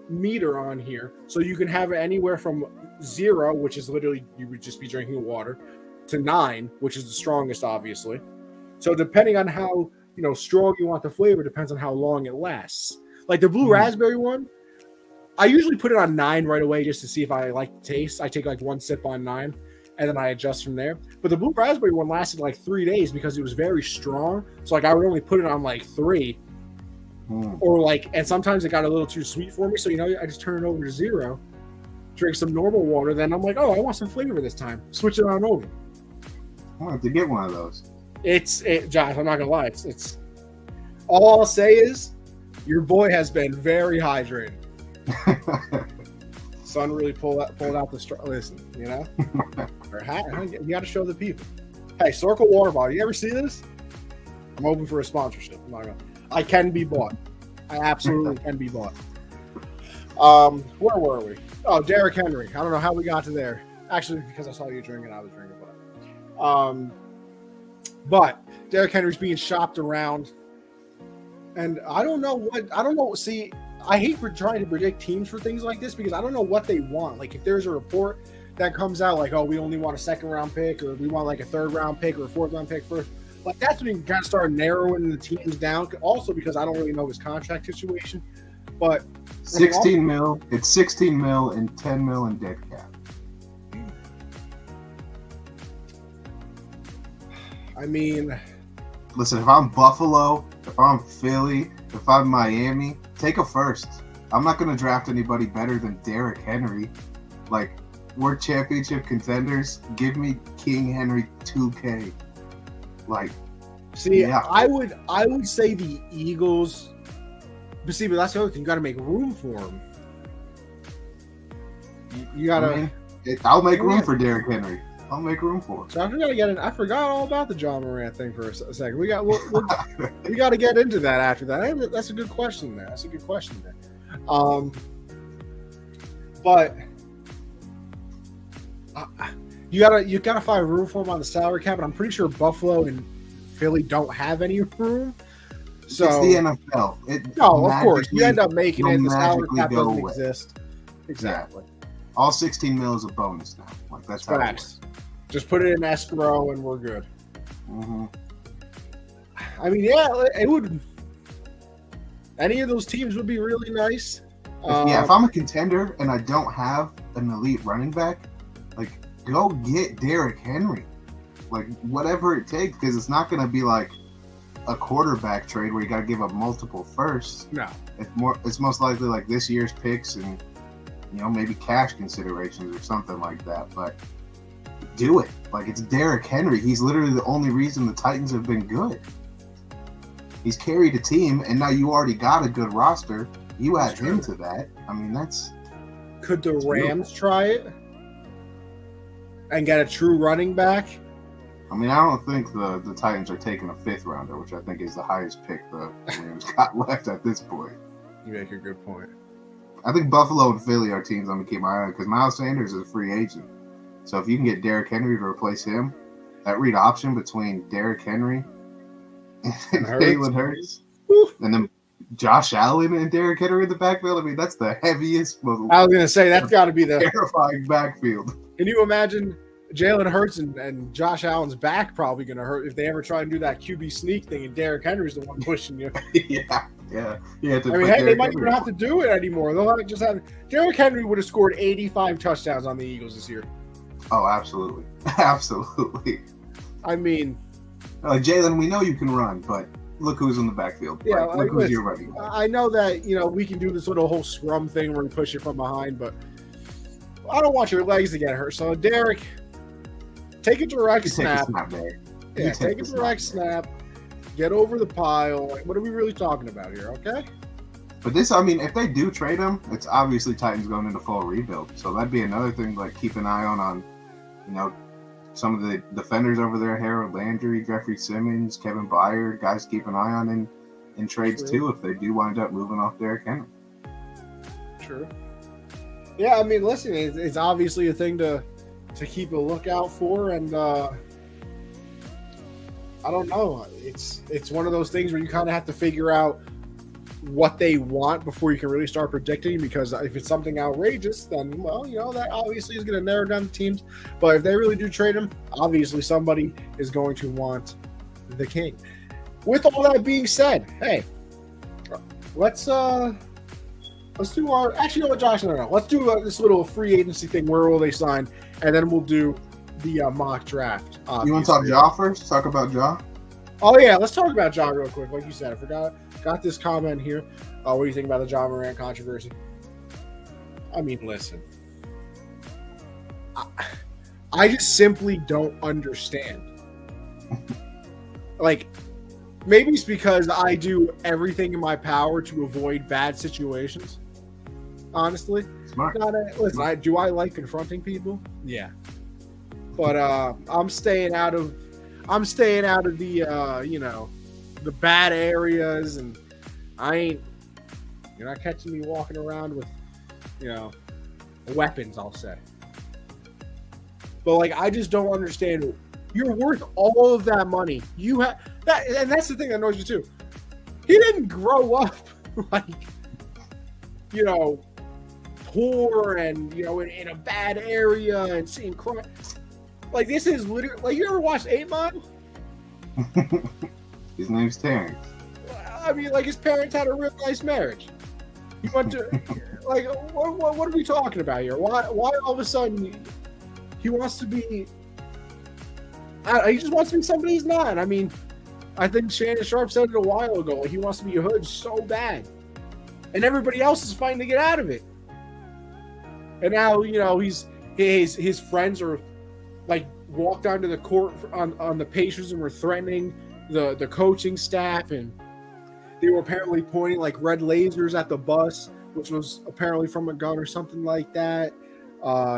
meter on here, so you can have it anywhere from 0, which is literally you would just be drinking water, to 9, which is the strongest, obviously. So depending on how strong you want the flavor, depends on how long it lasts. Like the blue raspberry one, I usually put it on 9 right away just to see if I like the taste. I take like 1 sip on 9, and then I adjust from there. But the blue raspberry one lasted like 3 days because it was very strong. So like I would only put it on like 3. Or like, and sometimes it got a little too sweet for me, so I just turn it over to 0, drink some normal water. Then I'm like, oh, I want some flavor this time. Switch it on over. I have to get one of those. Josh, I'm not gonna lie. It's all I'll say is your boy has been very hydrated. Son really pulled out the straw. Listen, you got to show the people. Hey, Circle water bottle. You ever see this? I'm open for a sponsorship. I'm not gonna. I can be bought. I absolutely can be bought. Where were we? Oh, Derrick Henry. I don't know how we got to there. Actually, because I saw you drinking, I was drinking. But Derrick Henry's being shopped around, and I don't know. See, I hate for trying to predict teams for things like this because I don't know what they want. Like if there's a report that comes out like, oh, we only want a 2nd round pick, or we want like a 3rd round pick or a 4th round pick first. Like that's when you can kind of start narrowing the teams down. Also because I don't really know his contract situation. But 16 mil. It's 16 mil and 10 mil in dead cap. I mean, listen, if I'm Buffalo, if I'm Philly, if I'm Miami, take a first. I'm not going to draft anybody better than Derrick Henry. Like, we're championship contenders. Give me King Henry 2K. Like, see, yeah. I would say the Eagles, but that's the other thing. You got to make room for him. You got to. I'll make room for Derrick Henry. I'll make room for it. So I forgot all about the John Morant thing for a second. We got to get into that after that. That's a good question there. But you gotta find room for him on the salary cap, and I'm pretty sure Buffalo and Philly don't have any room. So it's the NFL. Of course, you end up making it. The salary cap doesn't exist. Exactly. Yeah. All 16 mil is a bonus now. Like that's how it works. Just put it in escrow and we're good. Mm-hmm. I mean, yeah, it would. Any of those teams would be really nice. If I'm a contender and I don't have an elite running back, like go get Derrick Henry, like whatever it takes, because it's not going to be like a quarterback trade where you got to give up multiple firsts. No, it's most likely like this year's picks and maybe cash considerations or something like that. But do it. Like it's Derrick Henry. He's literally the only reason the Titans have been good. He's carried a team, and now you already got a good roster. You add him to that. I mean, that's. Could the Rams try it and get a true running back? I mean, I don't think the Titans are taking a 5th rounder, which I think is the highest pick the Rams got left at this point. You make a good point. I think Buffalo and Philly are teams I'm going to keep my eye on because Miles Sanders is a free agent. So if you can get Derrick Henry to replace him, that read option between Derrick Henry and Jalen Hurts, and then Josh Allen and Derrick Henry in the backfield, I mean, that's the heaviest, most I was going to say, that's got to be the terrifying backfield. Can you imagine Jalen Hurts and Josh Allen's back probably going to hurt if they ever try and do that QB sneak thing and Derrick Henry's the one pushing you? Yeah. I mean, they might even have to do it anymore. They'll just have Derrick Henry would have scored 85 touchdowns on the Eagles this year. Oh, absolutely. Absolutely. I mean, Jalen, we know you can run, but look who's in the backfield. Yeah, look who's your running back. I know that, we can do this sort of whole scrum thing where we push it from behind, but I don't want your legs to get hurt. So, Derek, take a direct snap. Take a direct snap. Get over the pile. What are we really talking about here, okay? But this, I mean, if they do trade him, it's obviously Titans going into full rebuild. So that'd be another thing, like, keep an eye on some of the defenders over there, Harold Landry, Jeffrey Simmons, Kevin Byard, guys keep an eye on. And in trades too if they do wind up moving off Derrick Henry. True. Yeah, I mean, listen, it's obviously a thing to keep a lookout for, and I don't know. It's one of those things where you kind of have to figure out what they want before you can really start predicting, because if it's something outrageous, then, well, you know, that obviously is going to narrow down the teams. But if they really do trade him, obviously somebody is going to want the king. With all that being said, hey, let's do our, actually, you know what, Josh, no. Let's do this little free agency thing. Where will they sign? And then we'll do the mock draft. You want to talk Ja first? Talk about Ja? Oh, yeah, let's talk about Ja real quick. Like you said, I got this comment here. What do you think about the Ja Morant controversy? I mean, listen. I just simply don't understand. Like, maybe it's because I do everything in my power to avoid bad situations. Honestly. Smart. Listen, do I like confronting people? Yeah. But I'm staying out of the the bad areas, and you're not catching me walking around with weapons, I'll say. But like, I just don't understand. You're worth all of that money. You have that, and that's the thing that annoys me too. He didn't grow up like poor and in a bad area and seeing crime. Like, this is literally, like, you ever watched 8 Mile? His name's Terrence. I mean, like, his parents had a real nice marriage. He went to, like, what are we talking about here? Why all of a sudden he wants to be, he just wants to be somebody he's not. I mean, I think Shannon Sharp said it a while ago. Like, he wants to be a hood so bad. And everybody else is fighting to get out of it. And now, his friends are, like, walked onto the court on the Pacers and were threatening the coaching staff, and they were apparently pointing like red lasers at the bus, which was apparently from a gun or something like that.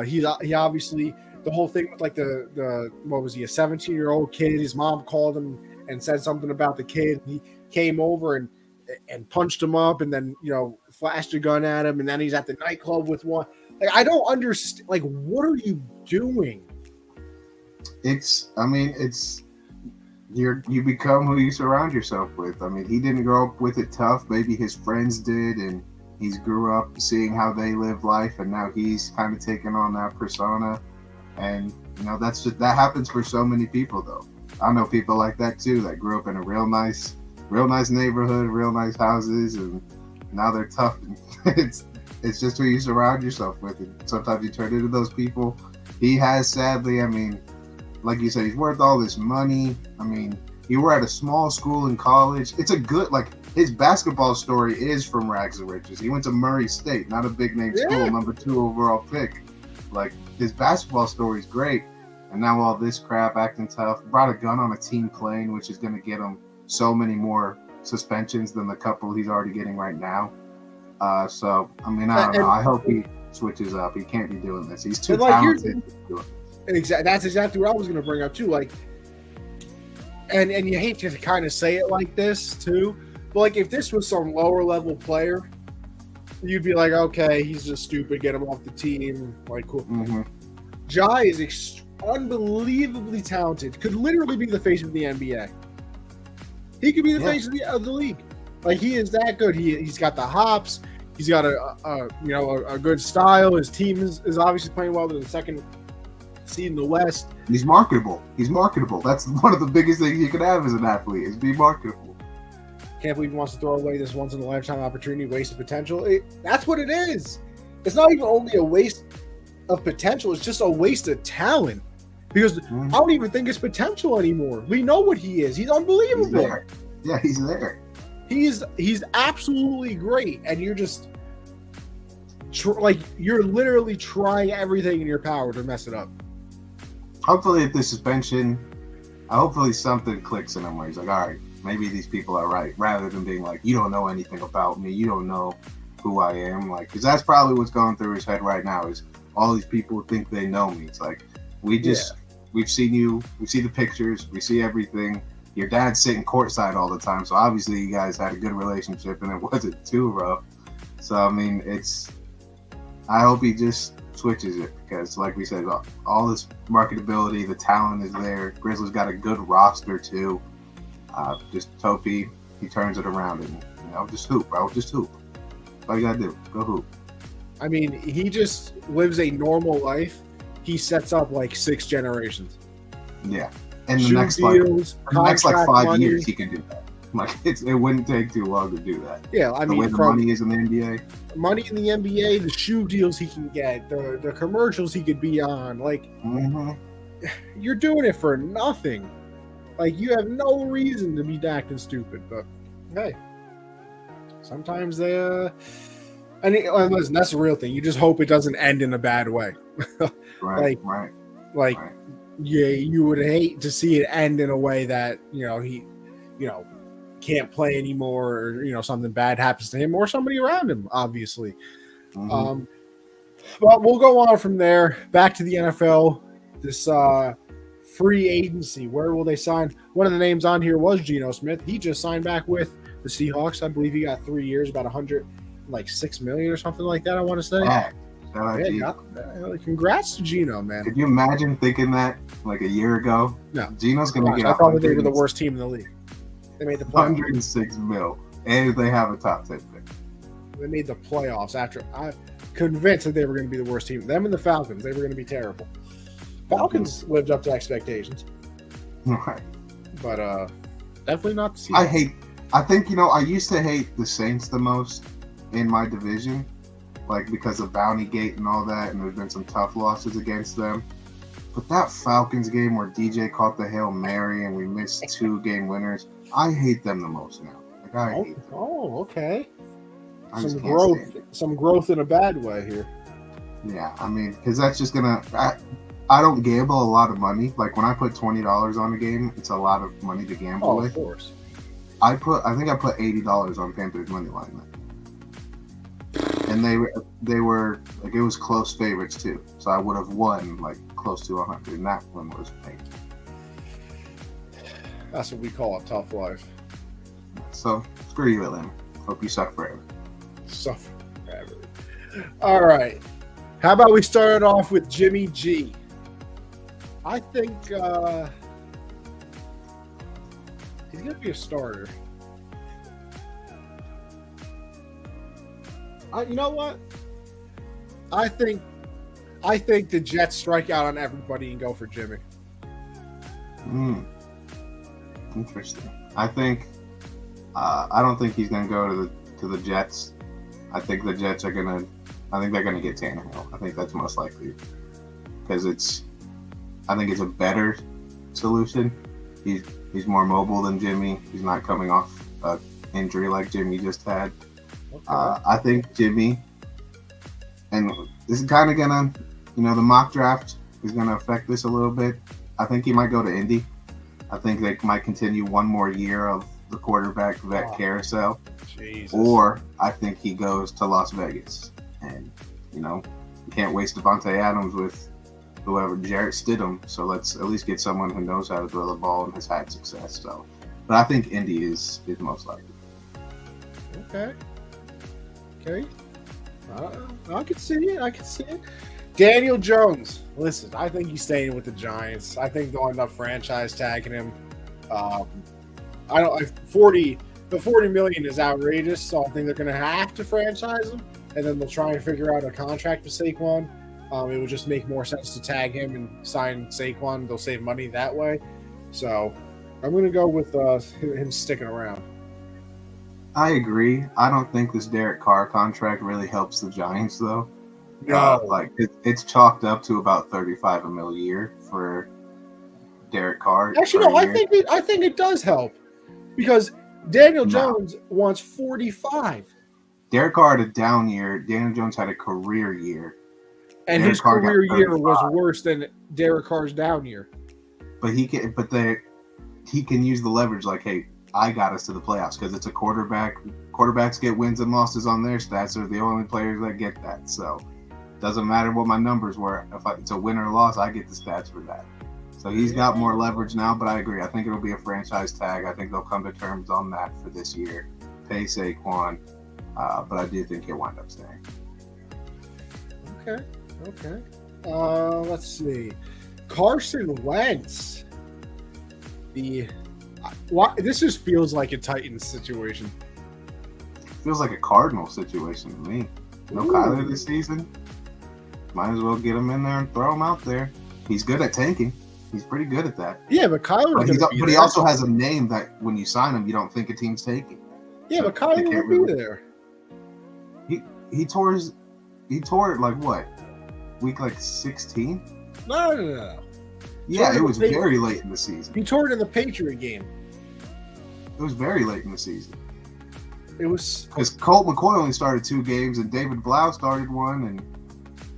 He obviously, the whole thing with like the what was he, a 17-year-old kid? His mom called him and said something about the kid. He came over and punched him up, and then flashed a gun at him, and then he's at the nightclub with one. Like, I don't understand. Like, what are you doing? You become who you surround yourself with. I mean, he didn't grow up with it tough. Maybe his friends did, and he's grew up seeing how they live life, and now he's kind of taken on that persona. And that happens for so many people, though. I know people like that too, that grew up in a real nice neighborhood, real nice houses, and now they're tough. It's just who you surround yourself with, and sometimes you turn into those people. He has, sadly, I mean, like you said, he's worth all this money. I mean, you were at a small school in college. It's a good, like, his basketball story is from rags to riches. He went to Murray State, not a big name school, number 2 overall pick. Like, his basketball story is great. And now all this crap, acting tough, brought a gun on a team plane, which is going to get him so many more suspensions than the couple he's already getting right now. So, I mean, I don't know. I hope he switches up. He can't be doing this. He's too talented to do it. That's exactly what I was going to bring up too. Like, and you hate to kind of say it like this too, but like, if this was some lower level player, you'd be like, okay, he's just stupid. Get him off the team. Like, cool. Mm-hmm. Ja is unbelievably talented. Could literally be the face of the NBA. He could be the face of the league. Like, he is that good. He's got the hops. He's got a good style. His team is obviously playing well. They're the second seed in the West. He's marketable. That's one of the biggest things you can have as an athlete, is be marketable. Can't believe he wants to throw away this once in a lifetime opportunity, waste of potential. That's what it is. It's not even only a waste of potential, it's just a waste of talent. Because I don't even think it's potential anymore. We know what he is. He's unbelievable. He's there. Yeah, he's there. He's absolutely great, and you're just you're literally trying everything in your power to mess it up. Hopefully, at the suspension, hopefully something clicks in him where he's like, all right, maybe these people are right, rather than being like, you don't know anything about me, you don't know who I am. Like, because that's probably what's going through his head right now, is all these people think they know me. It's like, we've seen you, we see the pictures, we see everything. your dad's sitting courtside all the time, so obviously you guys had a good relationship, and it wasn't too rough. So I mean, I hope he just switches it because, like we said, all this marketability, the talent is there. Grizzlies got a good roster too. Just hope he turns it around and just hoop, bro. Just hoop. That's all you gotta do. Go hoop. I mean, he just lives a normal life. He sets up like 6 generations. Yeah, and the next deals, like 5 money. years, he can do that. Like it wouldn't take too long to do that. Yeah, I the mean, way the money is in the NBA. Money in the NBA, the shoe deals he can get, the commercials he could be on. Like, you're doing it for nothing. Like, you have no reason to be acting stupid. But hey, sometimes they. And listen, that's the real thing. You just hope it doesn't end in a bad way. Right. Yeah, you would hate to see it end in a way that he, can't play anymore, or something bad happens to him or somebody around him, obviously. But we'll go on from there. Back to the NFL. This free agency. Where will they sign? One of the names on here was Geno Smith. He just signed back with the Seahawks. I believe he got 3 years, about $106 million or something like that. I want to say. Congrats to Geno, man. Could you imagine thinking that like a year ago? No, Geno's going to get. I thought they were the worst team in the league. They made the playoffs. $106 million, and they have a top 10 pick. They made the playoffs after I'm convinced that they were going to be the worst team. Them and the Falcons, they were going to be terrible. Falcons lived up to expectations, right? But definitely not the Seahawks. I think I used to hate the Saints the most in my division, like because of Bounty Gate and all that, and there's been some tough losses against them. But that Falcons game where DJ caught the Hail Mary and we missed 2 game winners, I hate them the most now. Like I hate them. Oh, okay. Some growth in a bad way here. Yeah, I mean, because that's just gonna. I don't gamble a lot of money. Like when I put $20 on a game, it's a lot of money to gamble with. Of course. I think I put $80 on Panthers money line, and they were like it was close favorites too. So I would have won like close to 100, and that one was paid. That's what we call a tough life. So screw you, Atlanta. Hope you suck forever. Suffer forever. All right. How about we start it off with Jimmy G? I think he's going to be a starter. You know what? I think the Jets strike out on everybody and go for Jimmy. Interesting. I think I don't think he's going to go to the Jets. I think the Jets are going to. I think they're going to get Tannehill. I think that's most likely because I think it's a better solution. He's more mobile than Jimmy. He's not coming off an injury like Jimmy just had. Okay. I think Jimmy, and this is kind of gonna, the mock draft is gonna affect this a little bit. I think he might go to Indy. I think they might continue one more year of the quarterback vet carousel. Jesus. Or I think he goes to Las Vegas. And, you can't waste Devontae Adams with whoever, Jarrett Stidham. So let's at least get someone who knows how to throw the ball and has had success. So, but I think Indy is most likely. Okay. I can see it. Daniel Jones. Listen, I think he's staying with the Giants. I think they'll end up franchise tagging him. The $40 million is outrageous, so I think they're going to have to franchise him, and then they'll try and figure out a contract with Saquon. It would just make more sense to tag him and sign Saquon. They'll save money that way. So I'm going to go with him sticking around. I agree. I don't think this Derek Carr contract really helps the Giants, though. No. It's chalked up to about $35 million a year for Derek Carr. Actually, no. I think it does help because Daniel Jones wants 45. Derek Carr had a down year. Daniel Jones had a career year. And Derek his Carr career year was worse than Derek Carr's down year. But he can use the leverage like, hey, I got us to the playoffs because it's a quarterback. Quarterbacks get wins and losses on their stats. They're the only players that get that. So it doesn't matter what my numbers were. If it's a win or loss, I get the stats for that. So he's got more leverage now, but I agree. I think it'll be a franchise tag. I think they'll come to terms on that for this year. Pay Saquon, but I do think he'll wind up staying. Okay. Let's see. Carson Wentz. This just feels like a Titans situation. Feels like a Cardinal situation to me. No Kyler this season. Might as well get him in there and throw him out there. He's good at tanking. He's pretty good at that. Yeah, but Kyler. But he also has a name that when you sign him, you don't think a team's taking. Yeah, but Kyler will be there. He tore it like what? Week like 16? No. Yeah, it was very late in the season. He tore it in the Patriot game. It was very late in the season. It was because Colt McCoy only started 2 games and David Blau started 1, and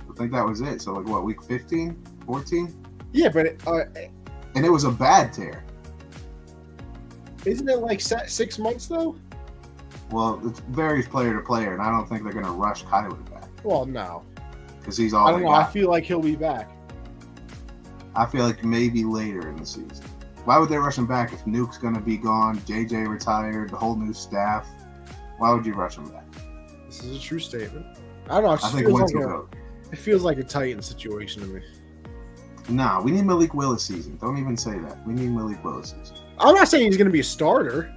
I think that was it. So like what, week 15, 14? Yeah, but and it was a bad tear. Isn't it like 6 months though? Well, it varies player to player, and I don't think they're going to rush Kyler back. Well, no, because he's all. I don't know. I feel like he'll be back. I feel like maybe later in the season. Why would they rush him back if Nuke's going to be gone, JJ retired, the whole new staff? Why would you rush him back? This is a true statement. I don't know. I think Wentz will go. It feels like a Titan situation to me. Nah, we need Malik Willis season. Don't even say that. We need Malik Willis season. I'm not saying he's going to be a starter.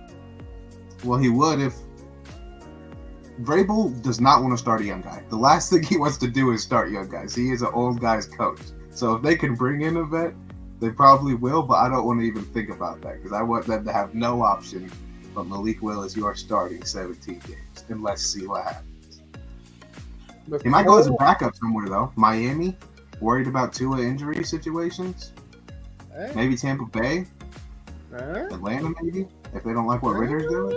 Well, he would if Vrabel does not want to start a young guy. The last thing he wants to do is start young guys. He is an old guy's coach. So if they can bring in a vet, they probably will, but I don't want to even think about that because I want them to have no option but Malik Willis, you are starting 17 games. And let's see what happens. He might go as a backup somewhere, though. Miami, worried about Tua injury situations. Maybe Tampa Bay. Atlanta, maybe, if they don't like what Ritter's doing.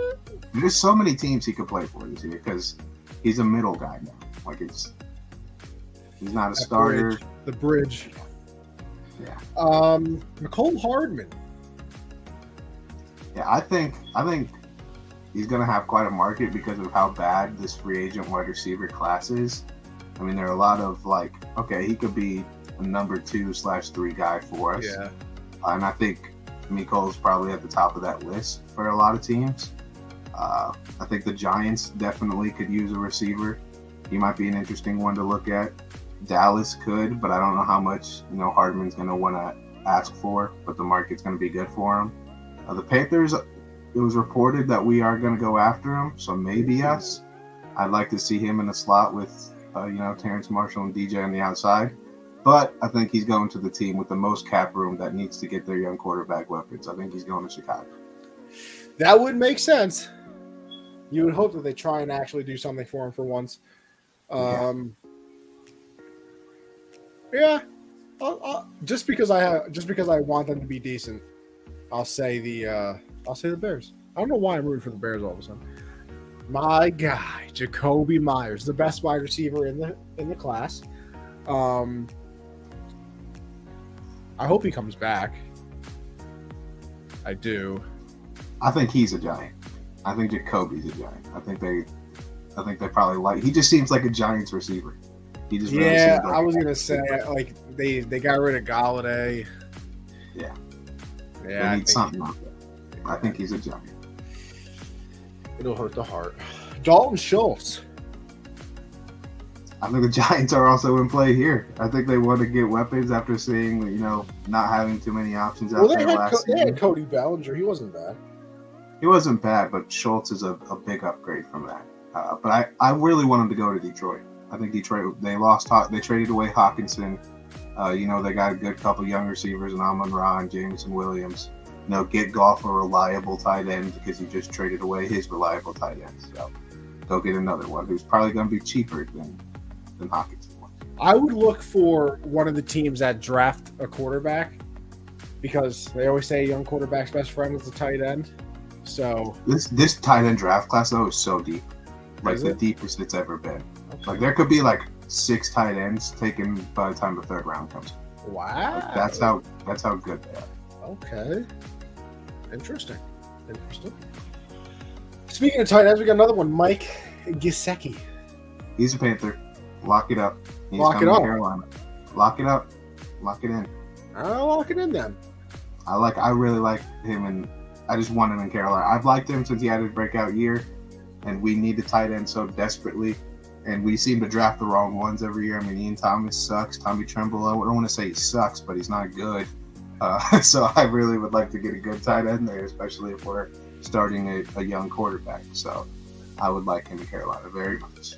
There's so many teams he could play for this year because he's a middle guy now. Like he's not a starter. The bridge. Yeah. Nicole Hardman. Yeah, I think he's going to have quite a market because of how bad this free agent wide receiver class is. I mean, there are a lot of he could be a number 2/3 guy for us. Yeah. And I think Nicole's probably at the top of that list for a lot of teams. I think the Giants definitely could use a receiver. He might be an interesting one to look at. Dallas could, but I don't know how much Hardman's going to want to ask for, but the market's going to be good for him. The Panthers, it was reported that we are going to go after him, so maybe us. I'd like to see him in a slot with, Terrence Marshall and DJ on the outside. But I think he's going to the team with the most cap room that needs to get their young quarterback weapons. I think he's going to Chicago. That would make sense. You would hope that they try and actually do something for him for once. Yeah. Just because I want them to be decent, I'll say the Bears. I don't know why I'm rooting for the Bears all of a sudden. My guy, Jacoby Myers, the best wide receiver in the class. I hope he comes back. I do. I think he's a Giant. I think Jacoby's a Giant. I think they probably like. He just seems like a Giants receiver. He just really seems like I was gonna say they got rid of Galladay. Yeah. Yeah. They need something out there. I think he's a Giant. It'll hurt the heart. Dalton Schultz. I think the Giants are also in play here. I think they want to get weapons after seeing, not having too many options out there last season. They had Cody Bellinger. He wasn't bad. He wasn't bad, but Schultz is a big upgrade from that. But I really want him to go to Detroit. I think Detroit, they traded away Hawkinson. They got a good couple young receivers in Amon-Ra and Jameson Williams. Get Goff a reliable tight end because you just traded away his reliable tight end. So go get another one who's probably going to be cheaper than Hawkinson was. I would look for one of the teams that draft a quarterback because they always say a young quarterback's best friend is the tight end. So this tight end draft class though is so deep, like the deepest it's ever been. Okay. Like there could be 6 tight ends taken by the time the 3rd round comes. Wow, that's how good they are. Okay, interesting. Speaking of tight ends, we got another one, Mike Gesicki. He's a Panther. Lock it up. Lock it up. Carolina. Lock it up. Lock it in. I'll lock it in then. I really like him, and I just want him in Carolina. I've liked him since he had his breakout year, and we need a tight end so desperately. And we seem to draft the wrong ones every year. I mean, Ian Thomas sucks. Tommy Tremble, I don't want to say he sucks, but he's not good. So I really would like to get a good tight end there, especially if we're starting a young quarterback. So I would like him in Carolina very much.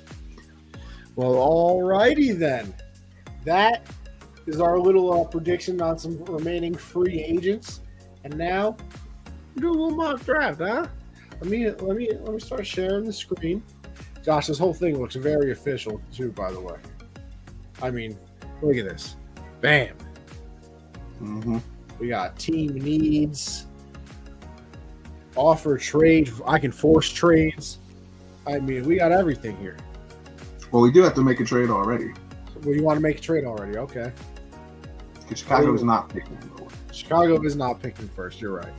Well, all righty then. That is our little prediction on some remaining free agents. And now we're doing a little mock draft, huh? Let me start sharing the screen. Josh, this whole thing looks very official too, by the way. I mean, look at this. Bam. Mm-hmm. We got team needs, offer trade. I can force trades. I mean, we got everything here. Well, we do have to make a trade already. Well, you want to make a trade already? Okay. Because Chicago is not picking number one. Chicago is not picking first. You're right.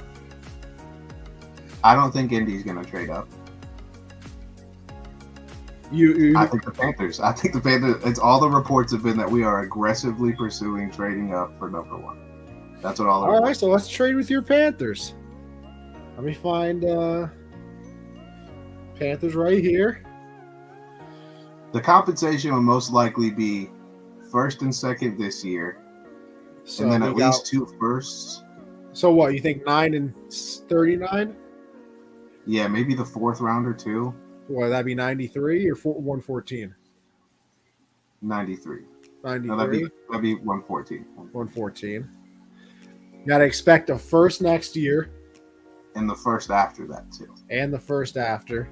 I don't think Indy's going to trade up. I think the Panthers. It's all the reports have been that we are aggressively pursuing trading up for number one. That's what all. All right, so let's trade with your Panthers. Let me find Panthers right here. The compensation will most likely be first and second this year, so and then at least 2 firsts. So what, you think 9 and 39? Yeah, maybe the 4th rounder too. Well, that'd be 93 or 114? 93. 93? No, that'd be 114. 114. You got to expect a first next year. And the first after that, too. And the first after.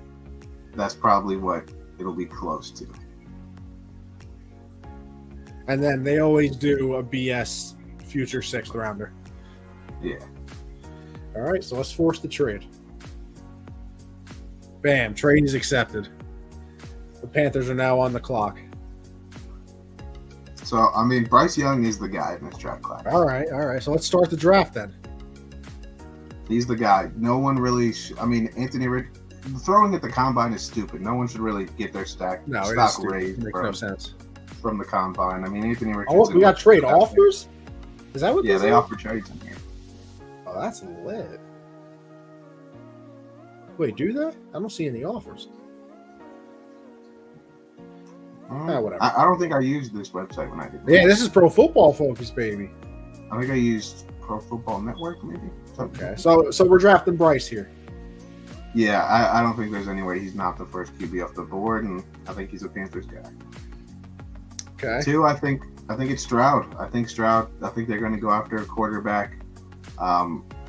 That's probably what it'll be close to. And then they always do a BS future 6th rounder. Yeah. All right, so let's force the trade. Bam, trade is accepted. The Panthers are now on the clock. So, I mean, Bryce Young is the guy in this draft class. All right. So let's start the draft then. He's the guy. No one really Anthony throwing at the combine is stupid. No one should really get their stock raised. Makes no sense. From the combine. I mean, Anthony Richardson. Oh, we got trade offers? Is that what Yeah, they offer trades in here. Oh, that's lit. Wait, do that? I don't see any offers. Whatever. I don't think I used this website when I did. Yeah, this is Pro Football Focus, baby. I think I used Pro Football Network, maybe. Okay, so we're drafting Bryce here. Yeah, I don't think there's any way he's not the first QB off the board, and I think he's a Panthers guy. Okay. 2, I think it's Stroud. I think they're going to go after a quarterback.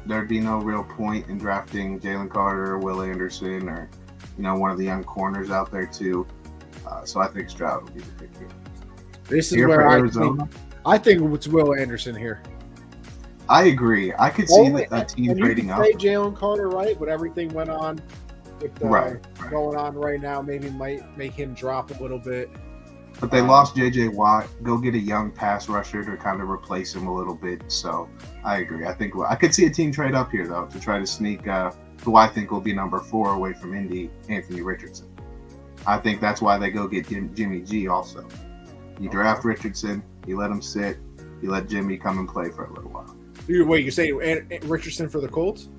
There'd be no real point in drafting Jalen Carter or Will Anderson or, one of the young corners out there too. So I think Stroud will be the pick here. This is here where I think it's Will Anderson here. I agree. I could see that team trading up. You can say Jalen Carter, right? But everything went on with going on right now. Maybe might make him drop a little bit. But they lost J.J. Watt. Go get a young pass rusher to kind of replace him a little bit. So I agree. I think I could see a team trade up here, though, to try to sneak who I think will be number 4 away from Indy, Anthony Richardson. I think that's why they go get Jimmy G also. You draft Richardson, you let him sit, you let Jimmy come and play for a little while. Wait, you say Richardson for the Colts?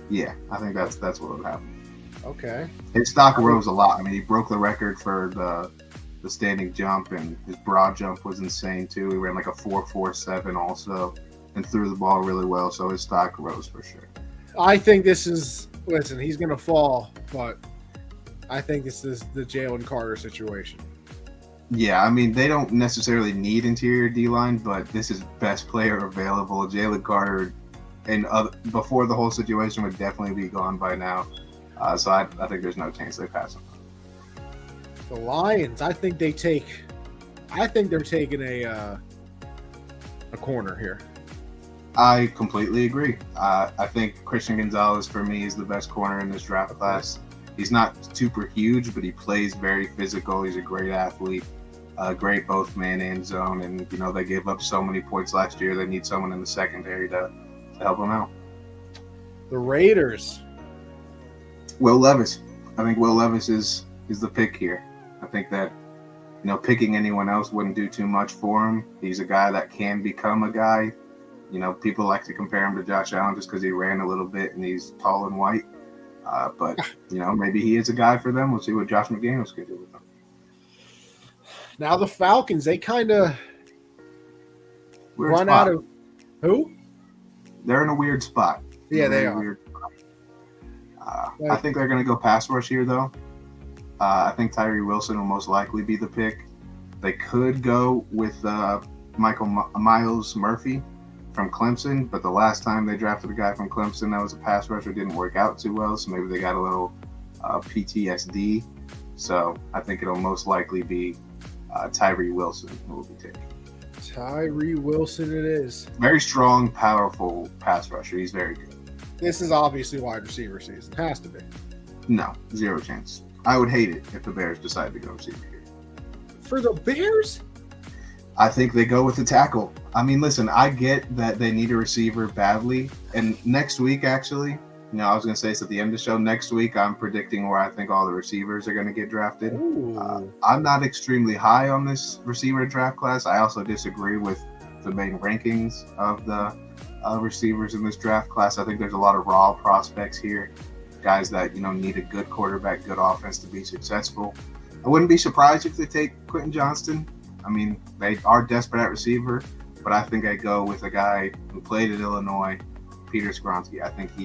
Yeah, I think that's what would happen. Okay. His stock rose a lot. I mean, he broke the record for the standing jump, and his broad jump was insane too. He ran like a 4.47 also, and threw the ball really well. So his stock rose for sure. I think this is he's going to fall, but I think this is the Jalen Carter situation. Yeah, I mean, they don't necessarily need interior D-line, but this is best player available. Jalen Carter, and before the whole situation, would definitely be gone by now. So I think there's no chance they pass him. The Lions, I think they're taking a corner here. I completely agree. I think Christian Gonzalez, for me, is the best corner in this draft class. He's not super huge, but he plays very physical. He's a great athlete, great both man and zone. And, they gave up so many points last year. They need someone in the secondary to help them out. The Raiders. Will Levis. I think Will Levis is the pick here. I think that, picking anyone else wouldn't do too much for him. He's a guy that can become a guy, People like to compare him to Josh Allen just because he ran a little bit and he's tall and white. But maybe he is a guy for them. We'll see what Josh McDaniels can do with them. Now the Falcons, they kind of run out of who? They're in a weird spot. Yeah, they are. I think they're going to go pass rush here, though. I think Tyree Wilson will most likely be the pick. They could go with Miles Murphy from Clemson, but the last time they drafted a guy from Clemson that was a pass rusher didn't work out too well, so maybe they got a little PTSD. So I think it'll most likely be Tyree Wilson who will be taken. Tyree Wilson it is. Very strong, powerful pass rusher. He's very good. This is obviously wide receiver season. Has to be. No, zero chance. I would hate it if the Bears decided to go receiver here. For the Bears? I think they go with the tackle. I mean, listen, I get that they need a receiver badly. And next week, actually, I was going to say this at the end of the show. Next week, I'm predicting where I think all the receivers are going to get drafted. I'm not extremely high on this receiver draft class. I also disagree with the main rankings of the receivers in this draft class. I think there's a lot of raw prospects here, guys that need a good quarterback, good offense to be successful. I wouldn't be surprised if they take Quentin Johnston. I mean, they are desperate at receiver, but I think I go with a guy who played at Illinois, Peter Skoronski. I think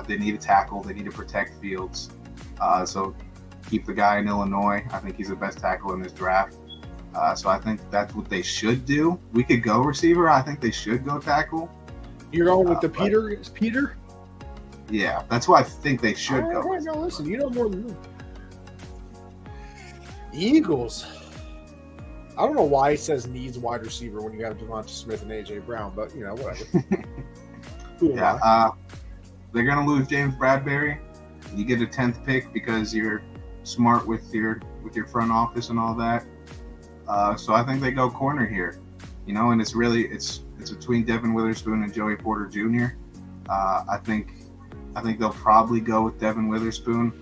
they need a tackle. They need to protect Fields. So keep the guy in Illinois. I think he's the best tackle in this draft. So I think that's what they should do. We could go receiver. I think they should go tackle. You're going with the Peter? Yeah, that's why I think they should go. Right, no, listen, you know more than me. Eagles. I don't know why it says needs wide receiver when you have Devonta Smith and A.J. Brown, but, whatever. They're going to lose James Bradbury. You get a 10th pick because you're smart with your front office and all that. So I think they go corner here. And it's between Devin Witherspoon and Joey Porter Jr. I think they'll probably go with Devin Witherspoon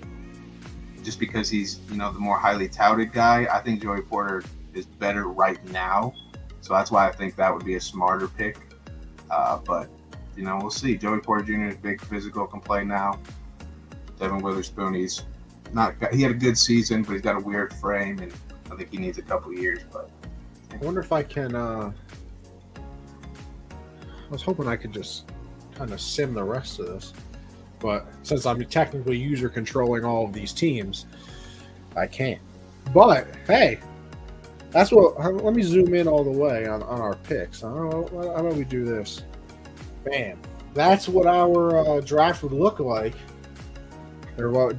just because he's, the more highly touted guy. I think Joey Porter is better right now. So that's why I think that would be a smarter pick. But, we'll see. Joey Porter Jr. is big, physical, can play now. Devin Witherspoon, he had a good season, but he's got a weird frame, and I think he needs a couple years. But I wonder if I can I was hoping I could just kind of sim the rest of this. But since I'm technically user controlling all of these teams, I can't. But, hey, that's what. Let me zoom in all the way on our picks. How about we do this? Bam. That's what our draft would look like. Or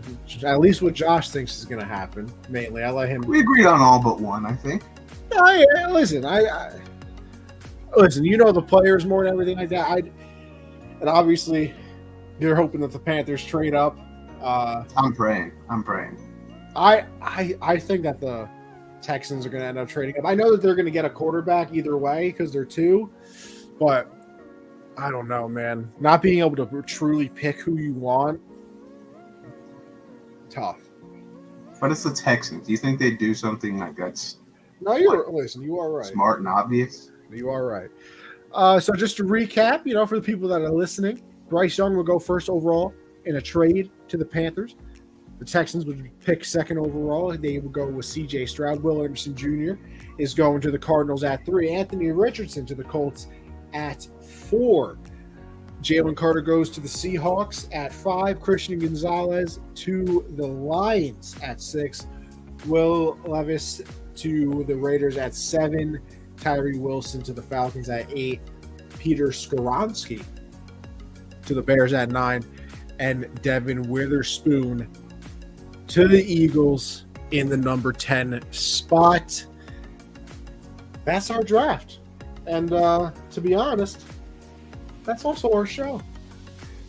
at least what Josh thinks is going to happen. Mainly, I let him. We agreed on all but one, I think. Yeah, listen, listen. The players more than everything like that. And obviously, you're hoping that the Panthers trade up. I'm praying. I think that the Texans are going to end up trading up. I know that they're going to get a quarterback either way because they're two, but I don't know, man. Not being able to truly pick who you want, tough. But it's the Texans. Do you think they do something like that's? No, listen. You are right. Smart and obvious. You are right. So just to recap, for the people that are listening, Bryce Young will go first overall in a trade to the Panthers. The Texans would pick second overall. They would go with C.J. Stroud. Will Anderson Jr. is going to the Cardinals at 3. Anthony Richardson to the Colts at 4. Jalen Carter goes to the Seahawks at 5. Christian Gonzalez to the Lions at 6. Will Levis to the Raiders at 7. Tyree Wilson to the Falcons at 8. Peter Skoronski to the Bears at 9. And Devin Witherspoon to the Eagles in the number 10 spot. That's our draft. And to be honest, that's also our show.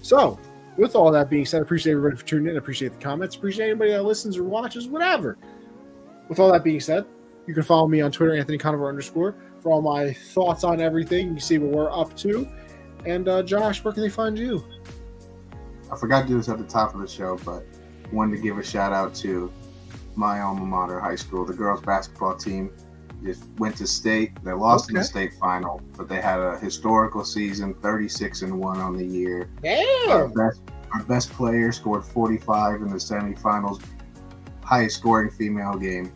So, with all that being said, I appreciate everybody for tuning in. I appreciate the comments. Appreciate anybody that listens or watches, whatever. With all that being said, you can follow me on Twitter, @AnthonyConover_, for all my thoughts on everything. You can see what we're up to. And Josh, where can they find you? I forgot to do this at the top of the show, but wanted to give a shout out to my alma mater high school, the girls basketball team. just went to state. They lost in the state final, but they had a historical season, 36-1 on the year. Damn. Our best player scored 45 in the semifinals, highest scoring female game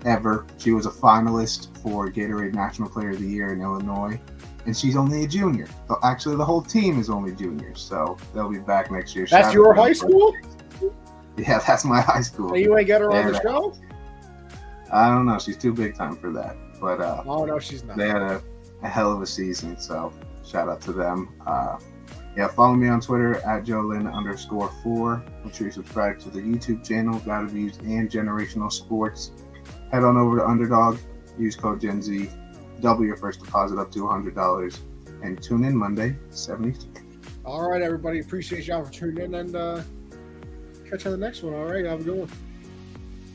ever. She was a finalist for Gatorade National Player of the Year in Illinois, and she's only a junior. Actually, the whole team is only juniors, so they'll be back next year. That's your high school? Yeah, that's my high school. So you ain't get her on the show? I don't know. She's too big time for that. But oh no, she's not. They had a hell of a season, so shout out to them. Follow me on Twitter at JoeLynn_4. Make sure you subscribe to the YouTube channel, Gotta Views and Generational Sports. Head on over to Underdog, use code GenZ, double your first deposit up to $100, and tune in Monday, 70. All right, everybody. Appreciate y'all for tuning in, and catch you on the next one. All right, have a good one.